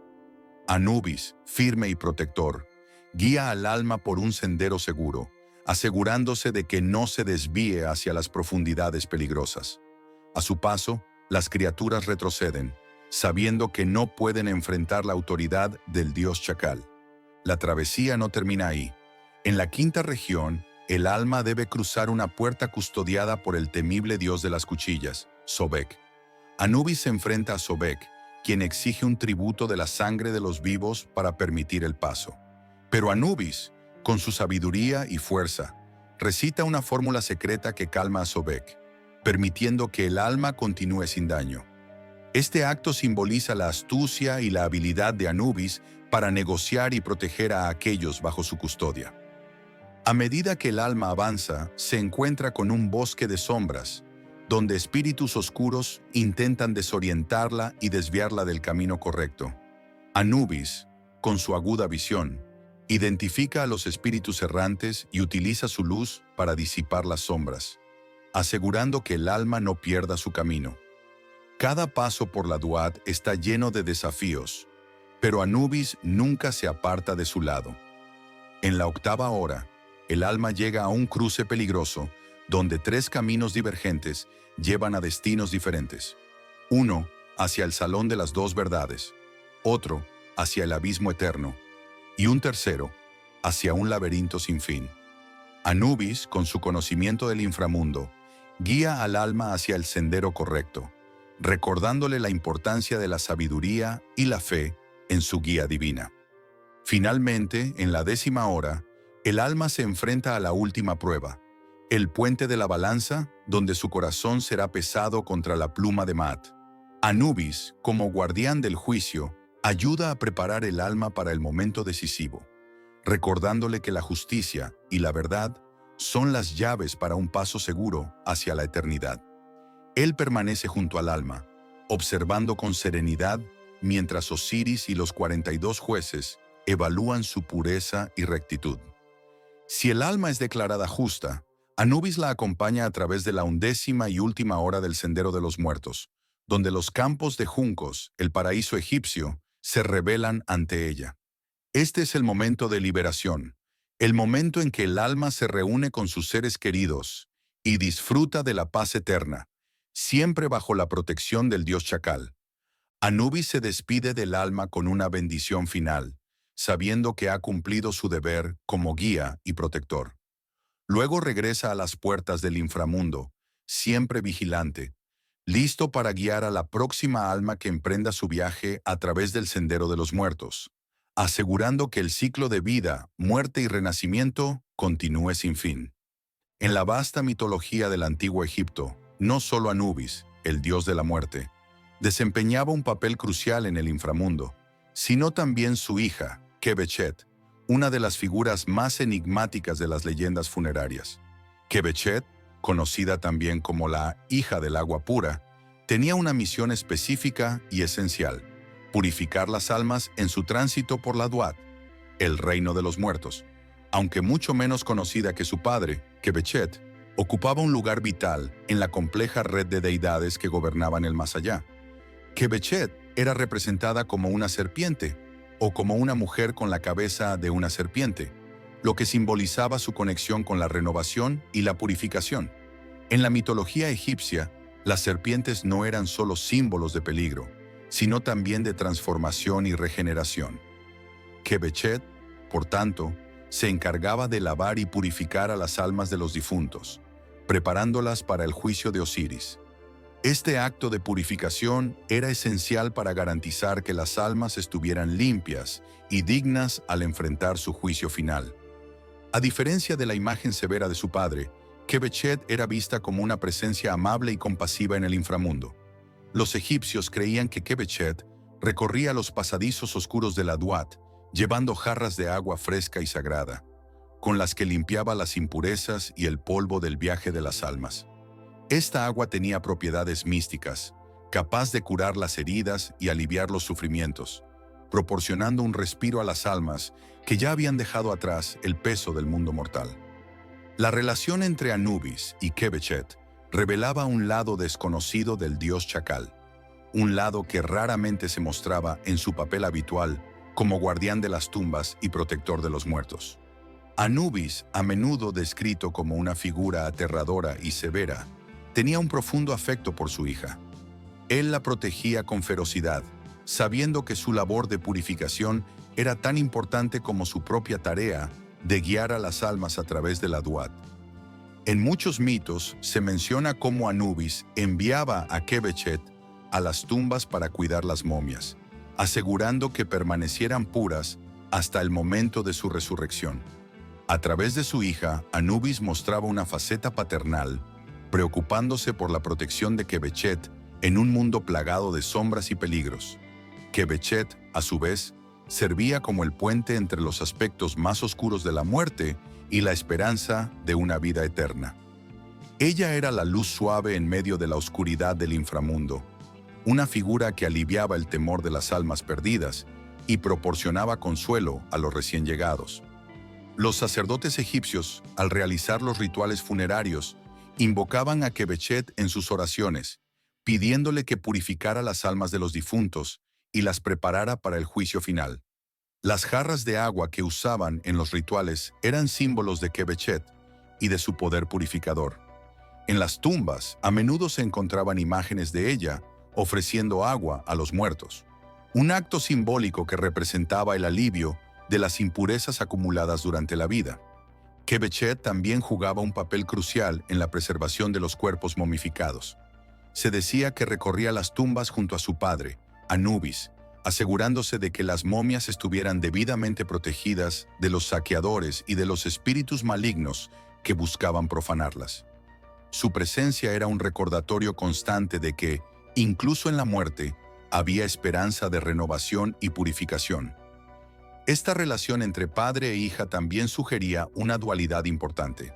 Anubis, firme y protector, guía al alma por un sendero seguro, asegurándose de que no se desvíe hacia las profundidades peligrosas. A su paso, las criaturas retroceden, sabiendo que no pueden enfrentar la autoridad del dios Chacal. La travesía no termina ahí. En la quinta región, el alma debe cruzar una puerta custodiada por el temible dios de las cuchillas, Sobek. Anubis se enfrenta a Sobek, quien exige un tributo de la sangre de los vivos para permitir el paso. Pero Anubis, con su sabiduría y fuerza, recita una fórmula secreta que calma a Sobek, permitiendo que el alma continúe sin daño. Este acto simboliza la astucia y la habilidad de Anubis para negociar y proteger a aquellos bajo su custodia. A medida que el alma avanza, se encuentra con un bosque de sombras, donde espíritus oscuros intentan desorientarla y desviarla del camino correcto. Anubis, con su aguda visión, identifica a los espíritus errantes y utiliza su luz para disipar las sombras, asegurando que el alma no pierda su camino. Cada paso por la Duat está lleno de desafíos, pero Anubis nunca se aparta de su lado. En la octava hora, el alma llega a un cruce peligroso donde tres caminos divergentes llevan a destinos diferentes. Uno hacia el Salón de las Dos Verdades, otro hacia el abismo eterno y un tercero hacia un laberinto sin fin. Anubis, con su conocimiento del inframundo, guía al alma hacia el sendero correcto, recordándole la importancia de la sabiduría y la fe en su guía divina. Finalmente, en la 10ª hora, el alma se enfrenta a la última prueba, el puente de la balanza, donde su corazón será pesado contra la pluma de Maat. Anubis, como guardián del juicio, ayuda a preparar el alma para el momento decisivo, recordándole que la justicia y la verdad son las llaves para un paso seguro hacia la eternidad. Él permanece junto al alma, observando con serenidad mientras Osiris y los 42 jueces evalúan su pureza y rectitud. Si el alma es declarada justa, Anubis la acompaña a través de la 11ª y última hora del Sendero de los Muertos, donde los campos de juncos, el paraíso egipcio, se revelan ante ella. Este es el momento de liberación, el momento en que el alma se reúne con sus seres queridos y disfruta de la paz eterna, siempre bajo la protección del dios Chacal. Anubis se despide del alma con una bendición final, sabiendo que ha cumplido su deber como guía y protector. Luego regresa a las puertas del inframundo, siempre vigilante, listo para guiar a la próxima alma que emprenda su viaje a través del Sendero de los Muertos, asegurando que el ciclo de vida, muerte y renacimiento continúe sin fin. En la vasta mitología del antiguo Egipto, no solo Anubis, el dios de la muerte, desempeñaba un papel crucial en el inframundo, sino también su hija, Quebechet, una de las figuras más enigmáticas de las leyendas funerarias. Quebechet, conocida también como la hija del agua pura, tenía una misión específica y esencial: purificar las almas en su tránsito por la Duat, el reino de los muertos. Aunque mucho menos conocida que su padre, Quebechet, ocupaba un lugar vital en la compleja red de deidades que gobernaban el más allá. Quebechet era representada como una serpiente, o como una mujer con la cabeza de una serpiente, lo que simbolizaba su conexión con la renovación y la purificación. En la mitología egipcia, las serpientes no eran solo símbolos de peligro, sino también de transformación y regeneración. Quebechet, por tanto, se encargaba de lavar y purificar a las almas de los difuntos, preparándolas para el juicio de Osiris. Este acto de purificación era esencial para garantizar que las almas estuvieran limpias y dignas al enfrentar su juicio final. A diferencia de la imagen severa de su padre, Quebechet era vista como una presencia amable y compasiva en el inframundo. Los egipcios creían que Quebechet recorría los pasadizos oscuros de la Duat, llevando jarras de agua fresca y sagrada, con las que limpiaba las impurezas y el polvo del viaje de las almas. Esta agua tenía propiedades místicas, capaz de curar las heridas y aliviar los sufrimientos, proporcionando un respiro a las almas que ya habían dejado atrás el peso del mundo mortal. La relación entre Anubis y Quebechet revelaba un lado desconocido del dios Chacal, un lado que raramente se mostraba en su papel habitual como guardián de las tumbas y protector de los muertos. Anubis, a menudo descrito como una figura aterradora y severa, tenía un profundo afecto por su hija. Él la protegía con ferocidad, sabiendo que su labor de purificación era tan importante como su propia tarea de guiar a las almas a través de la Duat. En muchos mitos se menciona cómo Anubis enviaba a Quebechet a las tumbas para cuidar las momias, asegurando que permanecieran puras hasta el momento de su resurrección. A través de su hija, Anubis mostraba una faceta paternal, preocupándose por la protección de Quebechet en un mundo plagado de sombras y peligros. Quebechet, a su vez, servía como el puente entre los aspectos más oscuros de la muerte y la esperanza de una vida eterna. Ella era la luz suave en medio de la oscuridad del inframundo, una figura que aliviaba el temor de las almas perdidas y proporcionaba consuelo a los recién llegados. Los sacerdotes egipcios, al realizar los rituales funerarios, invocaban a Quebechet en sus oraciones, pidiéndole que purificara las almas de los difuntos y las preparara para el juicio final. Las jarras de agua que usaban en los rituales eran símbolos de Quebechet y de su poder purificador. En las tumbas, a menudo se encontraban imágenes de ella ofreciendo agua a los muertos, un acto simbólico que representaba el alivio de las impurezas acumuladas durante la vida. Quebechet también jugaba un papel crucial en la preservación de los cuerpos momificados. Se decía que recorría las tumbas junto a su padre, Anubis, asegurándose de que las momias estuvieran debidamente protegidas de los saqueadores y de los espíritus malignos que buscaban profanarlas. Su presencia era un recordatorio constante de que, incluso en la muerte, había esperanza de renovación y purificación. Esta relación entre padre e hija también sugería una dualidad importante.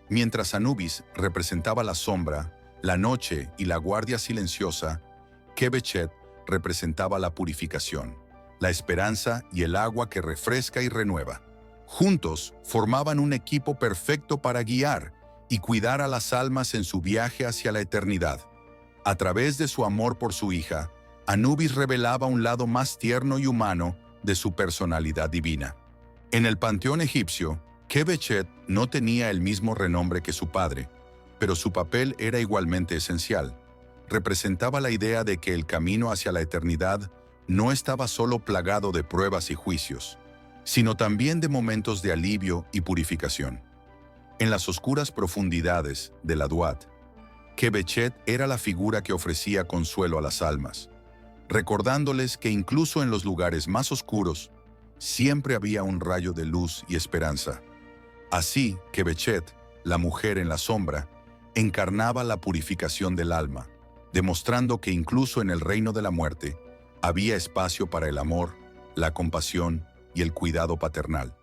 Mientras Anubis representaba la sombra, la noche y la guardia silenciosa, Quebechet representaba la purificación, la esperanza y el agua que refresca y renueva. Juntos formaban un equipo perfecto para guiar y cuidar a las almas en su viaje hacia la eternidad. A través de su amor por su hija, Anubis revelaba un lado más tierno y humano de su personalidad divina. En el panteón egipcio, Quebechet no tenía el mismo renombre que su padre, pero su papel era igualmente esencial. Representaba la idea de que el camino hacia la eternidad no estaba solo plagado de pruebas y juicios, sino también de momentos de alivio y purificación. En las oscuras profundidades de la Duat, Quebechet era la figura que ofrecía consuelo a las almas, recordándoles que incluso en los lugares más oscuros, siempre había un rayo de luz y esperanza. Así, Quebechet, la mujer en la sombra, encarnaba la purificación del alma, demostrando que incluso en el reino de la muerte había espacio para el amor, la compasión y el cuidado paternal.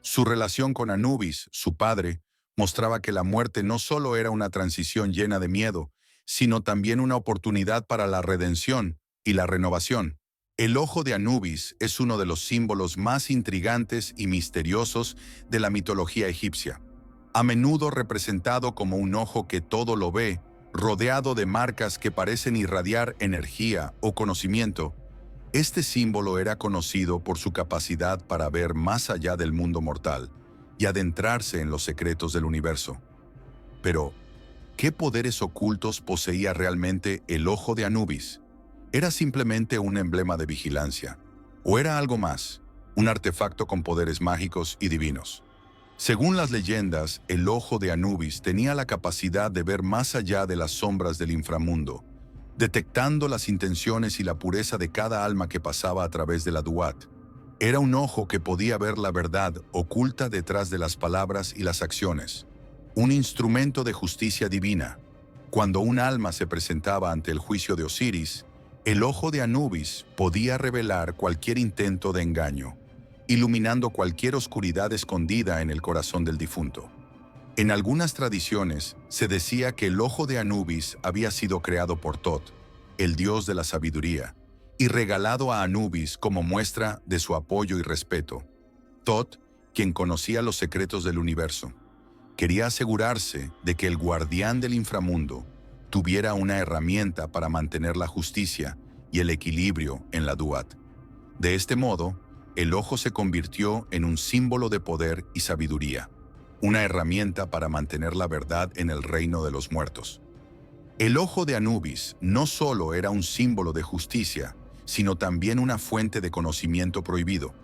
Su relación con Anubis, su padre, mostraba que la muerte no solo era una transición llena de miedo, sino también una oportunidad para la redención y la renovación. El ojo de Anubis es uno de los símbolos más intrigantes y misteriosos de la mitología egipcia. A menudo representado como un ojo que todo lo ve, rodeado de marcas que parecen irradiar energía o conocimiento, este símbolo era conocido por su capacidad para ver más allá del mundo mortal y adentrarse en los secretos del universo. Pero, ¿qué poderes ocultos poseía realmente el ojo de Anubis? ¿Era simplemente un emblema de vigilancia? ¿O era algo más, un artefacto con poderes mágicos y divinos? Según las leyendas, el ojo de Anubis tenía la capacidad de ver más allá de las sombras del inframundo, detectando las intenciones y la pureza de cada alma que pasaba a través de la Duat. Era un ojo que podía ver la verdad oculta detrás de las palabras y las acciones, un instrumento de justicia divina. Cuando un alma se presentaba ante el juicio de Osiris, el ojo de Anubis podía revelar cualquier intento de engaño, iluminando cualquier oscuridad escondida en el corazón del difunto. En algunas tradiciones se decía que el ojo de Anubis había sido creado por Tot, el dios de la sabiduría, y regalado a Anubis como muestra de su apoyo y respeto. Tot, quien conocía los secretos del universo, quería asegurarse de que el guardián del inframundo tuviera una herramienta para mantener la justicia y el equilibrio en la Duat. De este modo, el ojo se convirtió en un símbolo de poder y sabiduría, una herramienta para mantener la verdad en el reino de los muertos. El ojo de Anubis no solo era un símbolo de justicia, sino también una fuente de conocimiento prohibido.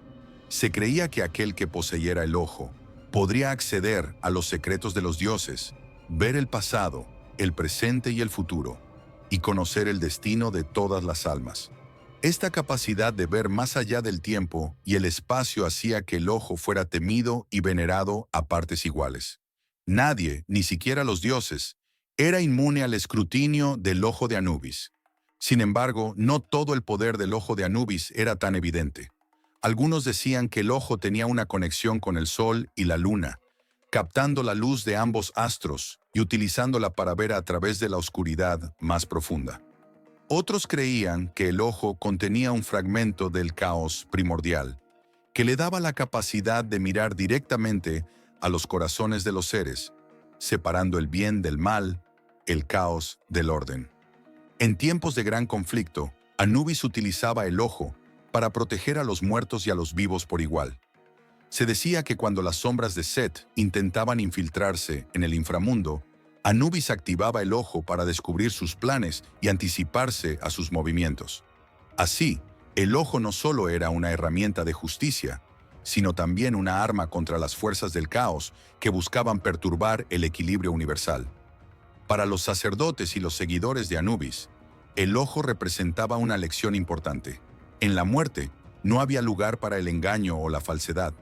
Se creía que aquel que poseyera el ojo podría acceder a los secretos de los dioses, ver el pasado, el presente y el futuro, y conocer el destino de todas las almas. Esta capacidad de ver más allá del tiempo y el espacio hacía que el ojo fuera temido y venerado a partes iguales. Nadie, ni siquiera los dioses, era inmune al escrutinio del ojo de Anubis. Sin embargo, no todo el poder del ojo de Anubis era tan evidente. Algunos decían que el ojo tenía una conexión con el sol y la luna, captando la luz de ambos astros y utilizándola para ver a través de la oscuridad más profunda. Otros creían que el ojo contenía un fragmento del caos primordial, que le daba la capacidad de mirar directamente a los corazones de los seres, separando el bien del mal, el caos del orden. En tiempos de gran conflicto, Anubis utilizaba el ojo para proteger a los muertos y a los vivos por igual. Se decía que cuando las sombras de Set intentaban infiltrarse en el inframundo, Anubis activaba el ojo para descubrir sus planes y anticiparse a sus movimientos. Así, el ojo no solo era una herramienta de justicia, sino también una arma contra las fuerzas del caos que buscaban perturbar el equilibrio universal. Para los sacerdotes y los seguidores de Anubis, el ojo representaba una lección importante. En la muerte, no había lugar para el engaño o la falsedad.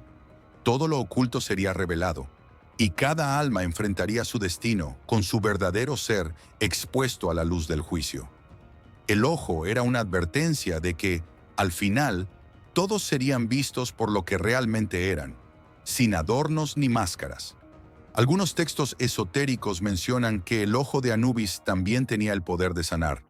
Todo lo oculto sería revelado, y cada alma enfrentaría su destino con su verdadero ser expuesto a la luz del juicio. El ojo era una advertencia de que, al final, todos serían vistos por lo que realmente eran, sin adornos ni máscaras. Algunos textos esotéricos mencionan que el ojo de Anubis también tenía el poder de sanar.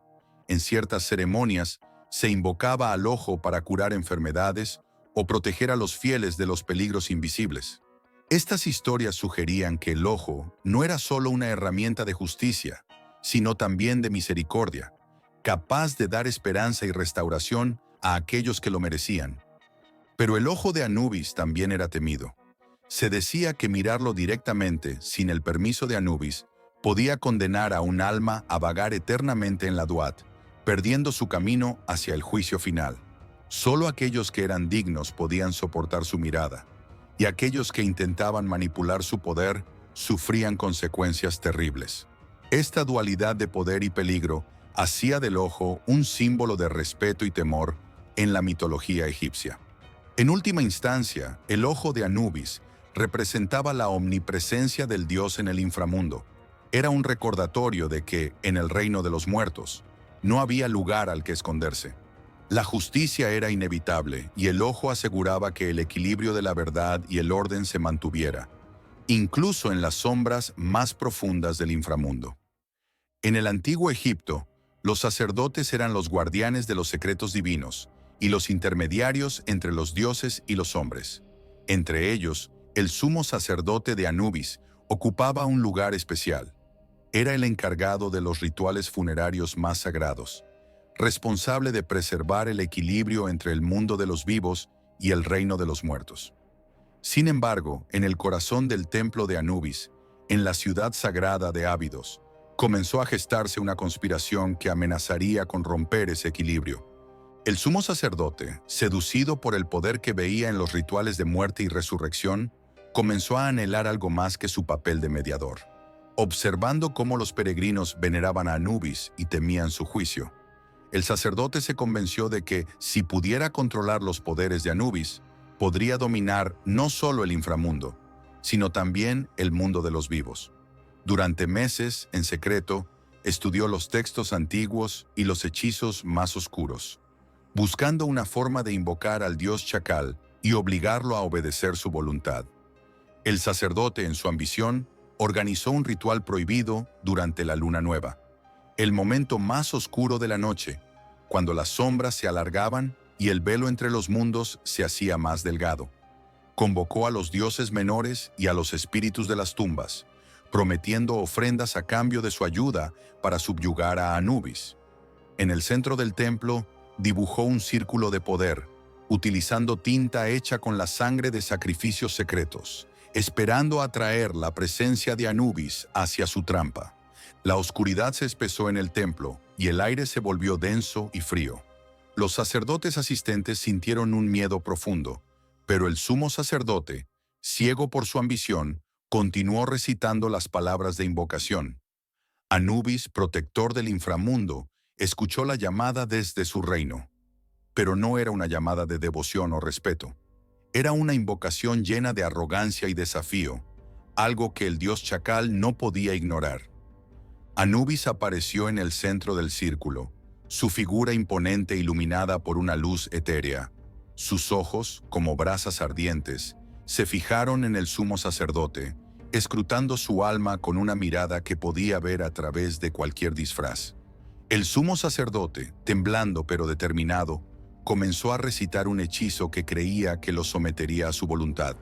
En ciertas ceremonias, se invocaba al ojo para curar enfermedades o proteger a los fieles de los peligros invisibles. Estas historias sugerían que el ojo no era solo una herramienta de justicia, sino también de misericordia, capaz de dar esperanza y restauración a aquellos que lo merecían. Pero el ojo de Anubis también era temido. Se decía que mirarlo directamente, sin el permiso de Anubis, podía condenar a un alma a vagar eternamente en la Duat, perdiendo su camino hacia el juicio final. Solo aquellos que eran dignos podían soportar su mirada, y aquellos que intentaban manipular su poder sufrían consecuencias terribles. Esta dualidad de poder y peligro hacía del ojo un símbolo de respeto y temor en la mitología egipcia. En última instancia, el ojo de Anubis representaba la omnipresencia del dios en el inframundo. Era un recordatorio de que, en el reino de los muertos, no había lugar al que esconderse. La justicia era inevitable y el ojo aseguraba que el equilibrio de la verdad y el orden se mantuviera, incluso en las sombras más profundas del inframundo. En el antiguo Egipto, los sacerdotes eran los guardianes de los secretos divinos y los intermediarios entre los dioses y los hombres. Entre ellos, el sumo sacerdote de Anubis ocupaba un lugar especial. Era el encargado de los rituales funerarios más sagrados, responsable de preservar el equilibrio entre el mundo de los vivos y el reino de los muertos. Sin embargo, en el corazón del templo de Anubis, en la ciudad sagrada de Ábidos, comenzó a gestarse una conspiración que amenazaría con romper ese equilibrio. El sumo sacerdote, seducido por el poder que veía en los rituales de muerte y resurrección, comenzó a anhelar algo más que su papel de mediador. Observando cómo los peregrinos veneraban a Anubis y temían su juicio, el sacerdote se convenció de que, si pudiera controlar los poderes de Anubis, podría dominar no solo el inframundo, sino también el mundo de los vivos. Durante meses, en secreto, estudió los textos antiguos y los hechizos más oscuros, buscando una forma de invocar al dios Chacal y obligarlo a obedecer su voluntad. El sacerdote, en su ambición, organizó un ritual prohibido durante la luna nueva, el momento más oscuro de la noche, cuando las sombras se alargaban y el velo entre los mundos se hacía más delgado. Convocó a los dioses menores y a los espíritus de las tumbas, prometiendo ofrendas a cambio de su ayuda para subyugar a Anubis. En el centro del templo dibujó un círculo de poder, utilizando tinta hecha con la sangre de sacrificios secretos, esperando atraer la presencia de Anubis hacia su trampa. La oscuridad se espesó en el templo y el aire se volvió denso y frío. Los sacerdotes asistentes sintieron un miedo profundo, pero el sumo sacerdote, ciego por su ambición, continuó recitando las palabras de invocación. Anubis, protector del inframundo, escuchó la llamada desde su reino. Pero no era una llamada de devoción o respeto. Era una invocación llena de arrogancia y desafío, algo que el dios chacal no podía ignorar. Anubis apareció en el centro del círculo, su figura imponente iluminada por una luz etérea. Sus ojos, como brasas ardientes, se fijaron en el sumo sacerdote, escrutando su alma con una mirada que podía ver a través de cualquier disfraz. El sumo sacerdote, temblando pero determinado, comenzó a recitar un hechizo que creía que lo sometería a su voluntad.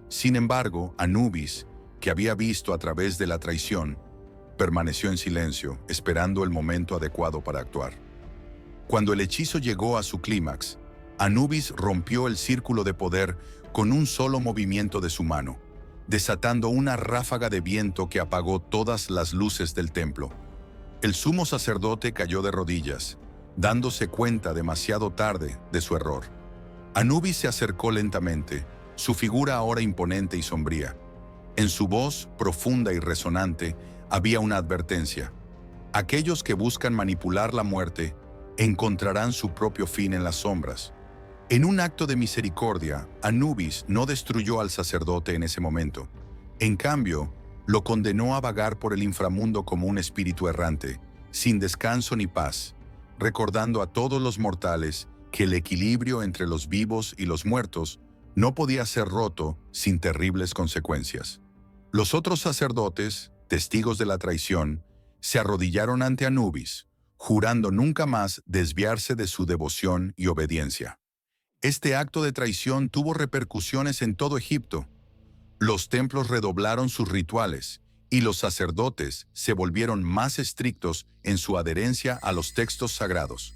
Sin embargo, Anubis, que había visto a través de la traición, permaneció en silencio, esperando el momento adecuado para actuar. Cuando el hechizo llegó a su clímax, Anubis rompió el círculo de poder con un solo movimiento de su mano, desatando una ráfaga de viento que apagó todas las luces del templo. El sumo sacerdote cayó de rodillas, dándose cuenta demasiado tarde de su error. Anubis se acercó lentamente, su figura ahora imponente y sombría. En su voz, profunda y resonante, había una advertencia. Aquellos que buscan manipular la muerte encontrarán su propio fin en las sombras. En un acto de misericordia, Anubis no destruyó al sacerdote en ese momento. En cambio, lo condenó a vagar por el inframundo como un espíritu errante, sin descanso ni paz, recordando a todos los mortales que el equilibrio entre los vivos y los muertos no podía ser roto sin terribles consecuencias. Los otros sacerdotes, testigos de la traición, se arrodillaron ante Anubis, jurando nunca más desviarse de su devoción y obediencia. Este acto de traición tuvo repercusiones en todo Egipto. Los templos redoblaron sus rituales y los sacerdotes se volvieron más estrictos en su adherencia a los textos sagrados.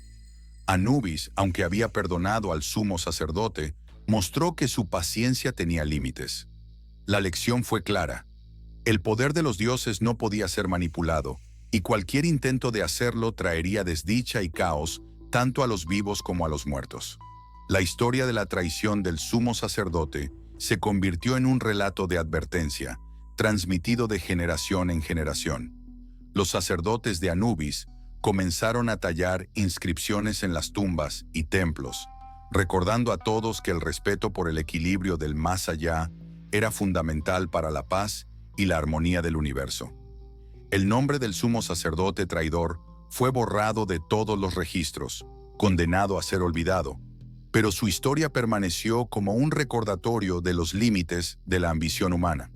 Anubis, aunque había perdonado al sumo sacerdote, mostró que su paciencia tenía límites. La lección fue clara. El poder de los dioses no podía ser manipulado, y cualquier intento de hacerlo traería desdicha y caos tanto a los vivos como a los muertos. La historia de la traición del sumo sacerdote se convirtió en un relato de advertencia, transmitido de generación en generación. Los sacerdotes de Anubis comenzaron a tallar inscripciones en las tumbas y templos, recordando a todos que el respeto por el equilibrio del más allá era fundamental para la paz y la armonía del universo. El nombre del sumo sacerdote traidor fue borrado de todos los registros, condenado a ser olvidado, pero su historia permaneció como un recordatorio de los límites de la ambición humana.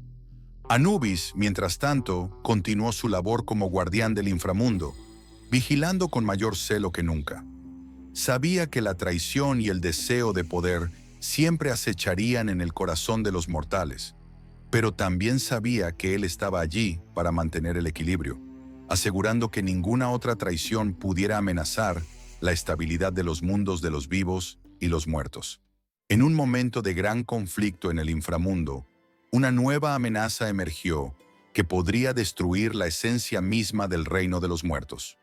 Anubis, mientras tanto, continuó su labor como guardián del inframundo, vigilando con mayor celo que nunca. Sabía que la traición y el deseo de poder siempre acecharían en el corazón de los mortales, pero también sabía que él estaba allí para mantener el equilibrio, asegurando que ninguna otra traición pudiera amenazar la estabilidad de los mundos de los vivos y los muertos. En un momento de gran conflicto en el inframundo, una nueva amenaza emergió que podría destruir la esencia misma del reino de los muertos.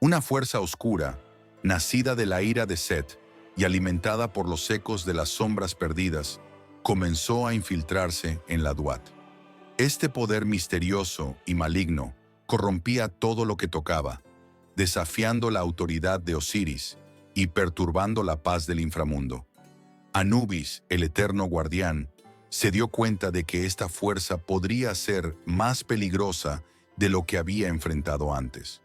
Una fuerza oscura, nacida de la ira de Set y alimentada por los ecos de las sombras perdidas, comenzó a infiltrarse en la Duat. Este poder misterioso y maligno corrompía todo lo que tocaba, desafiando la autoridad de Osiris y perturbando la paz del inframundo. Anubis, el eterno guardián, se dio cuenta de que esta fuerza podría ser más peligrosa de lo que había enfrentado antes.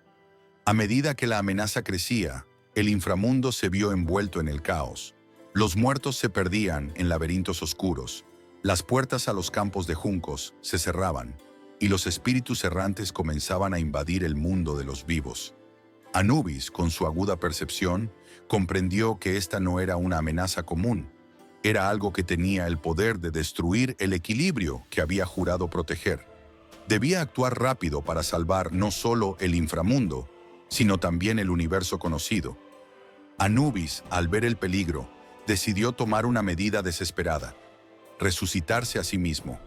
A medida que la amenaza crecía, el inframundo se vio envuelto en el caos. Los muertos se perdían en laberintos oscuros, las puertas a los campos de juncos se cerraban, y los espíritus errantes comenzaban a invadir el mundo de los vivos. Anubis, con su aguda percepción, comprendió que esta no era una amenaza común. Era algo que tenía el poder de destruir el equilibrio que había jurado proteger. Debía actuar rápido para salvar no solo el inframundo, sino también el universo conocido. Anubis, al ver el peligro, decidió tomar una medida desesperada: resucitarse a sí mismo.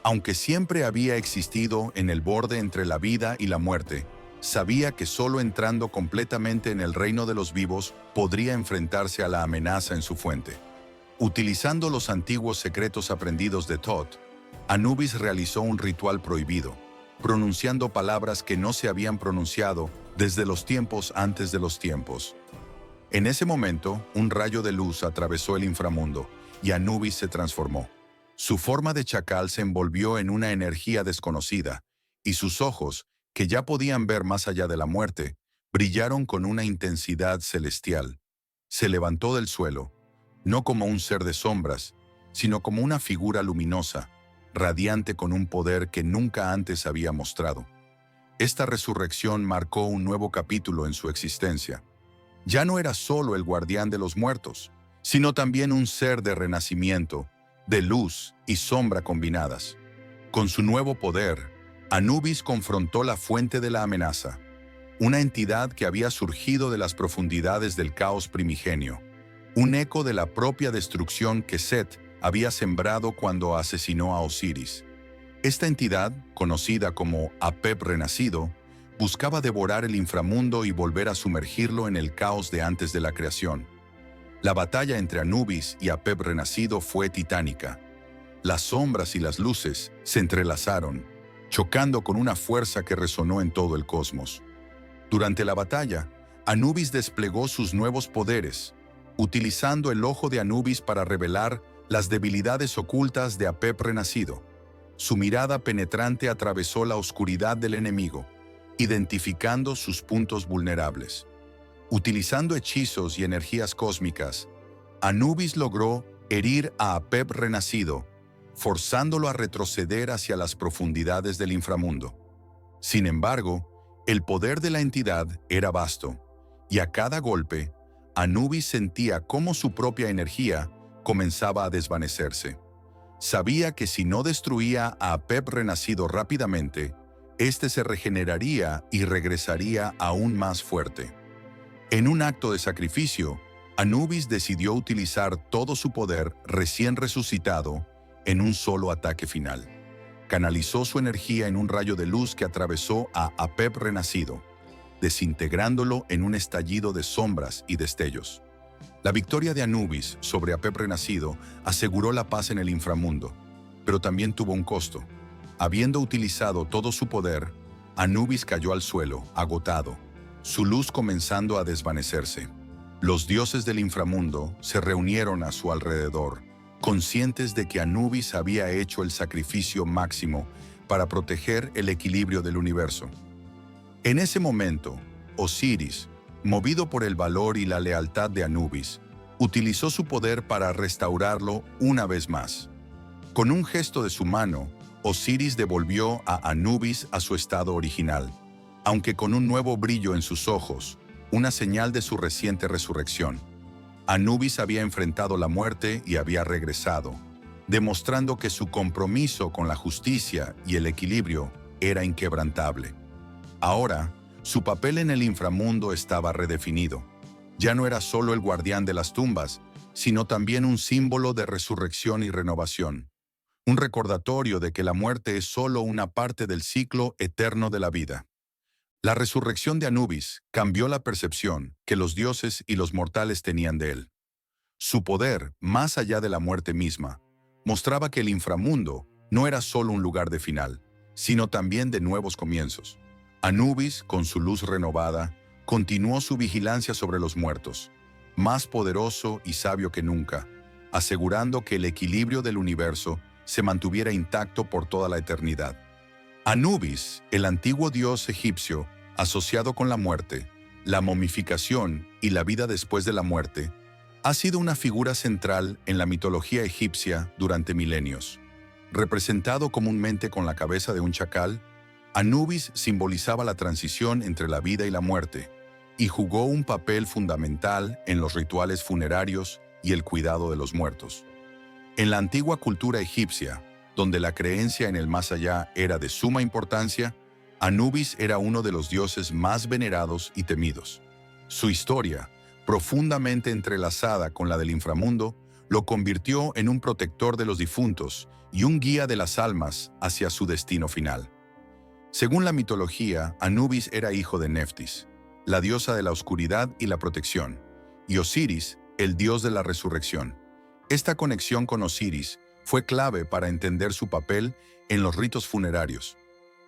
Aunque siempre había existido en el borde entre la vida y la muerte, sabía que solo entrando completamente en el reino de los vivos podría enfrentarse a la amenaza en su fuente. Utilizando los antiguos secretos aprendidos de Thoth, Anubis realizó un ritual prohibido, pronunciando palabras que no se habían pronunciado desde los tiempos antes de los tiempos. En ese momento, un rayo de luz atravesó el inframundo y Anubis se transformó. Su forma de chacal se envolvió en una energía desconocida, y sus ojos, que ya podían ver más allá de la muerte, brillaron con una intensidad celestial. Se levantó del suelo, no como un ser de sombras, sino como una figura luminosa, radiante con un poder que nunca antes había mostrado. Esta resurrección marcó un nuevo capítulo en su existencia. Ya no era solo el guardián de los muertos, sino también un ser de renacimiento, de luz y sombra combinadas. Con su nuevo poder, Anubis confrontó la fuente de la amenaza, una entidad que había surgido de las profundidades del caos primigenio, un eco de la propia destrucción que Set había sembrado cuando asesinó a Osiris. Esta entidad, conocida como Apep renacido, buscaba devorar el inframundo y volver a sumergirlo en el caos de antes de la creación. La batalla entre Anubis y Apep renacido fue titánica. Las sombras y las luces se entrelazaron, chocando con una fuerza que resonó en todo el cosmos. Durante la batalla, Anubis desplegó sus nuevos poderes, utilizando el ojo de Anubis para revelar las debilidades ocultas de Apep renacido. Su mirada penetrante atravesó la oscuridad del enemigo, identificando sus puntos vulnerables. Utilizando hechizos y energías cósmicas, Anubis logró herir a Apep renacido, forzándolo a retroceder hacia las profundidades del inframundo. Sin embargo, el poder de la entidad era vasto, y a cada golpe, Anubis sentía cómo su propia energía comenzaba a desvanecerse. Sabía que si no destruía a Apep renacido rápidamente, éste se regeneraría y regresaría aún más fuerte. En un acto de sacrificio, Anubis decidió utilizar todo su poder recién resucitado en un solo ataque final. Canalizó su energía en un rayo de luz que atravesó a Apep renacido, desintegrándolo en un estallido de sombras y destellos. La victoria de Anubis sobre Apep renacido aseguró la paz en el inframundo, pero también tuvo un costo. Habiendo utilizado todo su poder, Anubis cayó al suelo, agotado, su luz comenzando a desvanecerse. Los dioses del inframundo se reunieron a su alrededor, conscientes de que Anubis había hecho el sacrificio máximo para proteger el equilibrio del universo. En ese momento, Osiris, movido por el valor y la lealtad de Anubis, utilizó su poder para restaurarlo una vez más. Con un gesto de su mano, Osiris devolvió a Anubis a su estado original, aunque con un nuevo brillo en sus ojos, una señal de su reciente resurrección. Anubis había enfrentado la muerte y había regresado, demostrando que su compromiso con la justicia y el equilibrio era inquebrantable. Ahora, su papel en el inframundo estaba redefinido. Ya no era solo el guardián de las tumbas, sino también un símbolo de resurrección y renovación. Un recordatorio de que la muerte es solo una parte del ciclo eterno de la vida. La resurrección de Anubis cambió la percepción que los dioses y los mortales tenían de él. Su poder, más allá de la muerte misma, mostraba que el inframundo no era solo un lugar de final, sino también de nuevos comienzos. Anubis, con su luz renovada, continuó su vigilancia sobre los muertos, más poderoso y sabio que nunca, asegurando que el equilibrio del universo se mantuviera intacto por toda la eternidad. Anubis, el antiguo dios egipcio, asociado con la muerte, la momificación y la vida después de la muerte, ha sido una figura central en la mitología egipcia durante milenios. Representado comúnmente con la cabeza de un chacal, Anubis simbolizaba la transición entre la vida y la muerte, y jugó un papel fundamental en los rituales funerarios y el cuidado de los muertos. En la antigua cultura egipcia, donde la creencia en el más allá era de suma importancia, Anubis era uno de los dioses más venerados y temidos. Su historia, profundamente entrelazada con la del inframundo, lo convirtió en un protector de los difuntos y un guía de las almas hacia su destino final. Según la mitología, Anubis era hijo de Neftis, la diosa de la oscuridad y la protección, y Osiris, el dios de la resurrección. Esta conexión con Osiris fue clave para entender su papel en los ritos funerarios.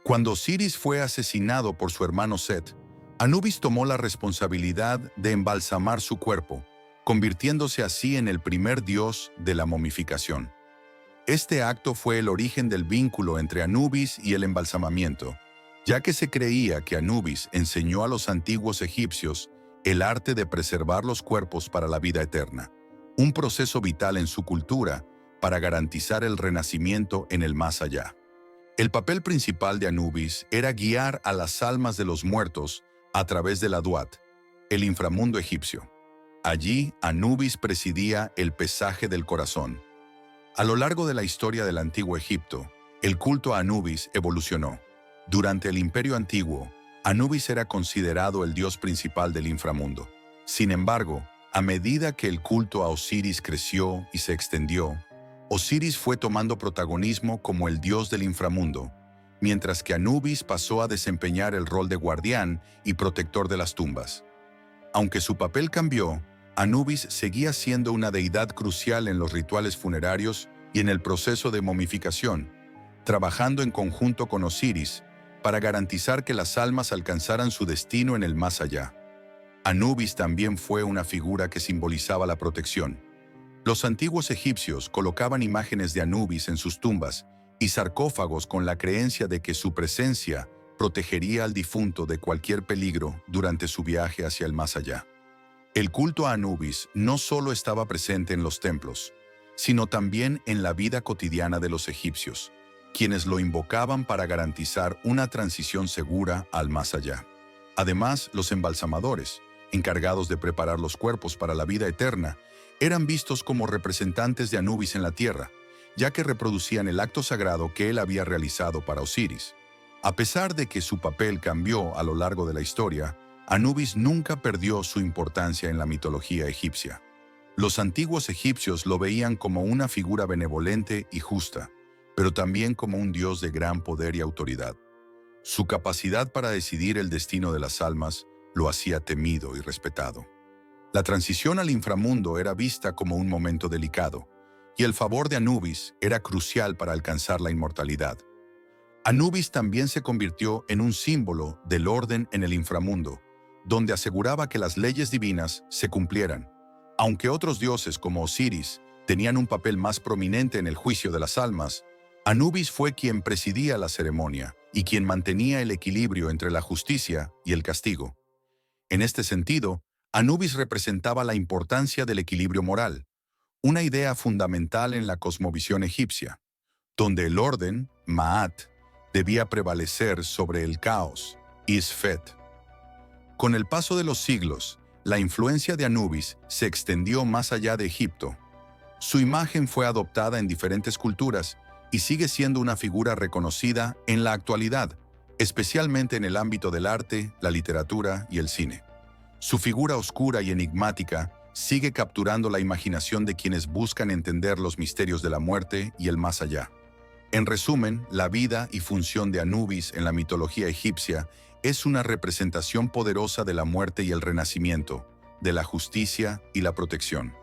Cuando Osiris fue asesinado por su hermano Set, Anubis tomó la responsabilidad de embalsamar su cuerpo, convirtiéndose así en el primer dios de la momificación. Este acto fue el origen del vínculo entre Anubis y el embalsamamiento, ya que se creía que Anubis enseñó a los antiguos egipcios el arte de preservar los cuerpos para la vida eterna, un proceso vital en su cultura para garantizar el renacimiento en el más allá. El papel principal de Anubis era guiar a las almas de los muertos a través de la Duat, el inframundo egipcio. Allí, Anubis presidía el pesaje del corazón. A lo largo de la historia del Antiguo Egipto, el culto a Anubis evolucionó. Durante el Imperio Antiguo, Anubis era considerado el dios principal del inframundo. Sin embargo, a medida que el culto a Osiris creció y se extendió, Osiris fue tomando protagonismo como el dios del inframundo, mientras que Anubis pasó a desempeñar el rol de guardián y protector de las tumbas. Aunque su papel cambió, Anubis seguía siendo una deidad crucial en los rituales funerarios y en el proceso de momificación, trabajando en conjunto con Osiris para garantizar que las almas alcanzaran su destino en el más allá. Anubis también fue una figura que simbolizaba la protección. Los antiguos egipcios colocaban imágenes de Anubis en sus tumbas y sarcófagos con la creencia de que su presencia protegería al difunto de cualquier peligro durante su viaje hacia el más allá. El culto a Anubis no solo estaba presente en los templos, sino también en la vida cotidiana de los egipcios, quienes lo invocaban para garantizar una transición segura al más allá. Además, los embalsamadores, encargados de preparar los cuerpos para la vida eterna, eran vistos como representantes de Anubis en la tierra, ya que reproducían el acto sagrado que él había realizado para Osiris. A pesar de que su papel cambió a lo largo de la historia, Anubis nunca perdió su importancia en la mitología egipcia. Los antiguos egipcios lo veían como una figura benevolente y justa, pero también como un dios de gran poder y autoridad. Su capacidad para decidir el destino de las almas lo hacía temido y respetado. La transición al inframundo era vista como un momento delicado, y el favor de Anubis era crucial para alcanzar la inmortalidad. Anubis también se convirtió en un símbolo del orden en el inframundo, donde aseguraba que las leyes divinas se cumplieran. Aunque otros dioses como Osiris tenían un papel más prominente en el juicio de las almas, Anubis fue quien presidía la ceremonia y quien mantenía el equilibrio entre la justicia y el castigo. En este sentido, Anubis representaba la importancia del equilibrio moral, una idea fundamental en la cosmovisión egipcia, donde el orden, Ma'at, debía prevalecer sobre el caos, Isfet. Con el paso de los siglos, la influencia de Anubis se extendió más allá de Egipto. Su imagen fue adoptada en diferentes culturas y sigue siendo una figura reconocida en la actualidad, especialmente en el ámbito del arte, la literatura y el cine. Su figura oscura y enigmática sigue capturando la imaginación de quienes buscan entender los misterios de la muerte y el más allá. En resumen, la vida y función de Anubis en la mitología egipcia es una representación poderosa de la muerte y el renacimiento, de la justicia y la protección.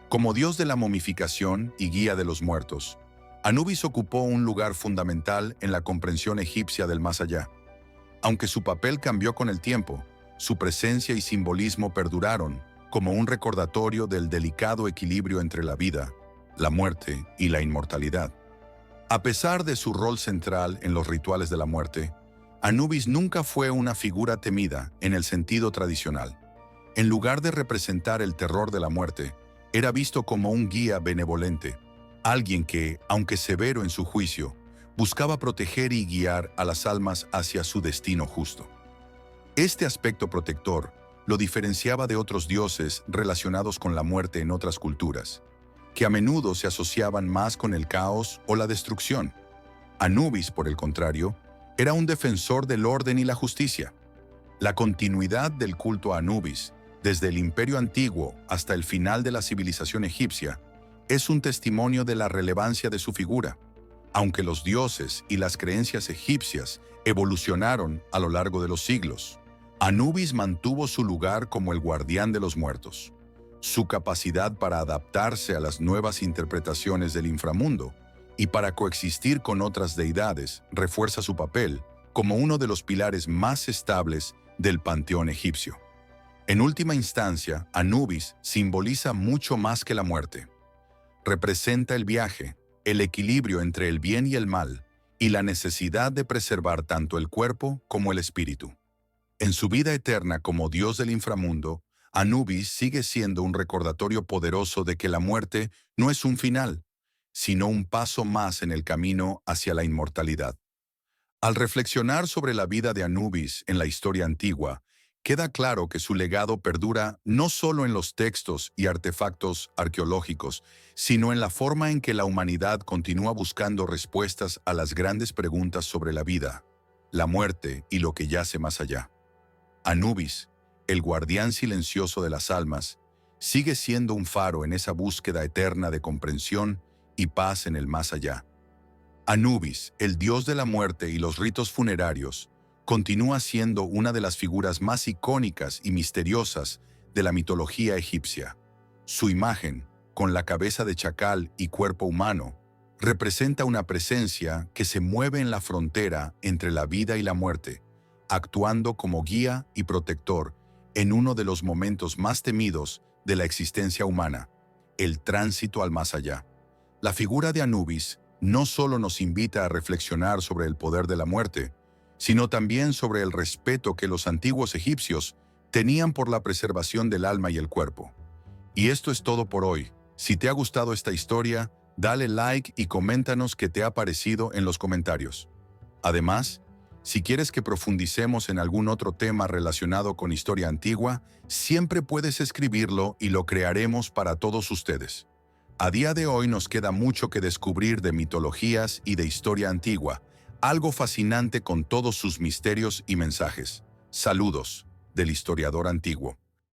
Como dios de la momificación y guía de los muertos, Anubis ocupó un lugar fundamental en la comprensión egipcia del más allá. Aunque su papel cambió con el tiempo, su presencia y simbolismo perduraron como un recordatorio del delicado equilibrio entre la vida, la muerte y la inmortalidad. A pesar de su rol central en los rituales de la muerte, Anubis nunca fue una figura temida en el sentido tradicional. En lugar de representar el terror de la muerte, era visto como un guía benevolente, alguien que, aunque severo en su juicio, buscaba proteger y guiar a las almas hacia su destino justo. Este aspecto protector lo diferenciaba de otros dioses relacionados con la muerte en otras culturas, que a menudo se asociaban más con el caos o la destrucción. Anubis, por el contrario, era un defensor del orden y la justicia. La continuidad del culto a Anubis desde el Imperio Antiguo hasta el final de la civilización egipcia, es un testimonio de la relevancia de su figura. Aunque los dioses y las creencias egipcias evolucionaron a lo largo de los siglos, Anubis mantuvo su lugar como el guardián de los muertos. Su capacidad para adaptarse a las nuevas interpretaciones del inframundo y para coexistir con otras deidades refuerza su papel como uno de los pilares más estables del panteón egipcio. En última instancia, Anubis simboliza mucho más que la muerte. Representa el viaje, el equilibrio entre el bien y el mal, y la necesidad de preservar tanto el cuerpo como el espíritu. En su vida eterna como dios del inframundo, Anubis sigue siendo un recordatorio poderoso de que la muerte no es un final, sino un paso más en el camino hacia la inmortalidad. Al reflexionar sobre la vida de Anubis en la historia antigua, queda claro que su legado perdura no solo en los textos y artefactos arqueológicos, sino en la forma en que la humanidad continúa buscando respuestas a las grandes preguntas sobre la vida, la muerte y lo que yace más allá. Anubis, el guardián silencioso de las almas, sigue siendo un faro en esa búsqueda eterna de comprensión y paz en el más allá. Anubis, el dios de la muerte y los ritos funerarios, continúa siendo una de las figuras más icónicas y misteriosas de la mitología egipcia. Su imagen, con la cabeza de chacal y cuerpo humano, representa una presencia que se mueve en la frontera entre la vida y la muerte, actuando como guía y protector en uno de los momentos más temidos de la existencia humana, el tránsito al más allá. La figura de Anubis no solo nos invita a reflexionar sobre el poder de la muerte, sino también sobre el respeto que los antiguos egipcios tenían por la preservación del alma y el cuerpo. Y esto es todo por hoy. Si te ha gustado esta historia, dale like y coméntanos qué te ha parecido en los comentarios. Además, si quieres que profundicemos en algún otro tema relacionado con historia antigua, siempre puedes escribirlo y lo crearemos para todos ustedes. A día de hoy nos queda mucho que descubrir de mitologías y de historia antigua, algo fascinante con todos sus misterios y mensajes. Saludos, del historiador antiguo.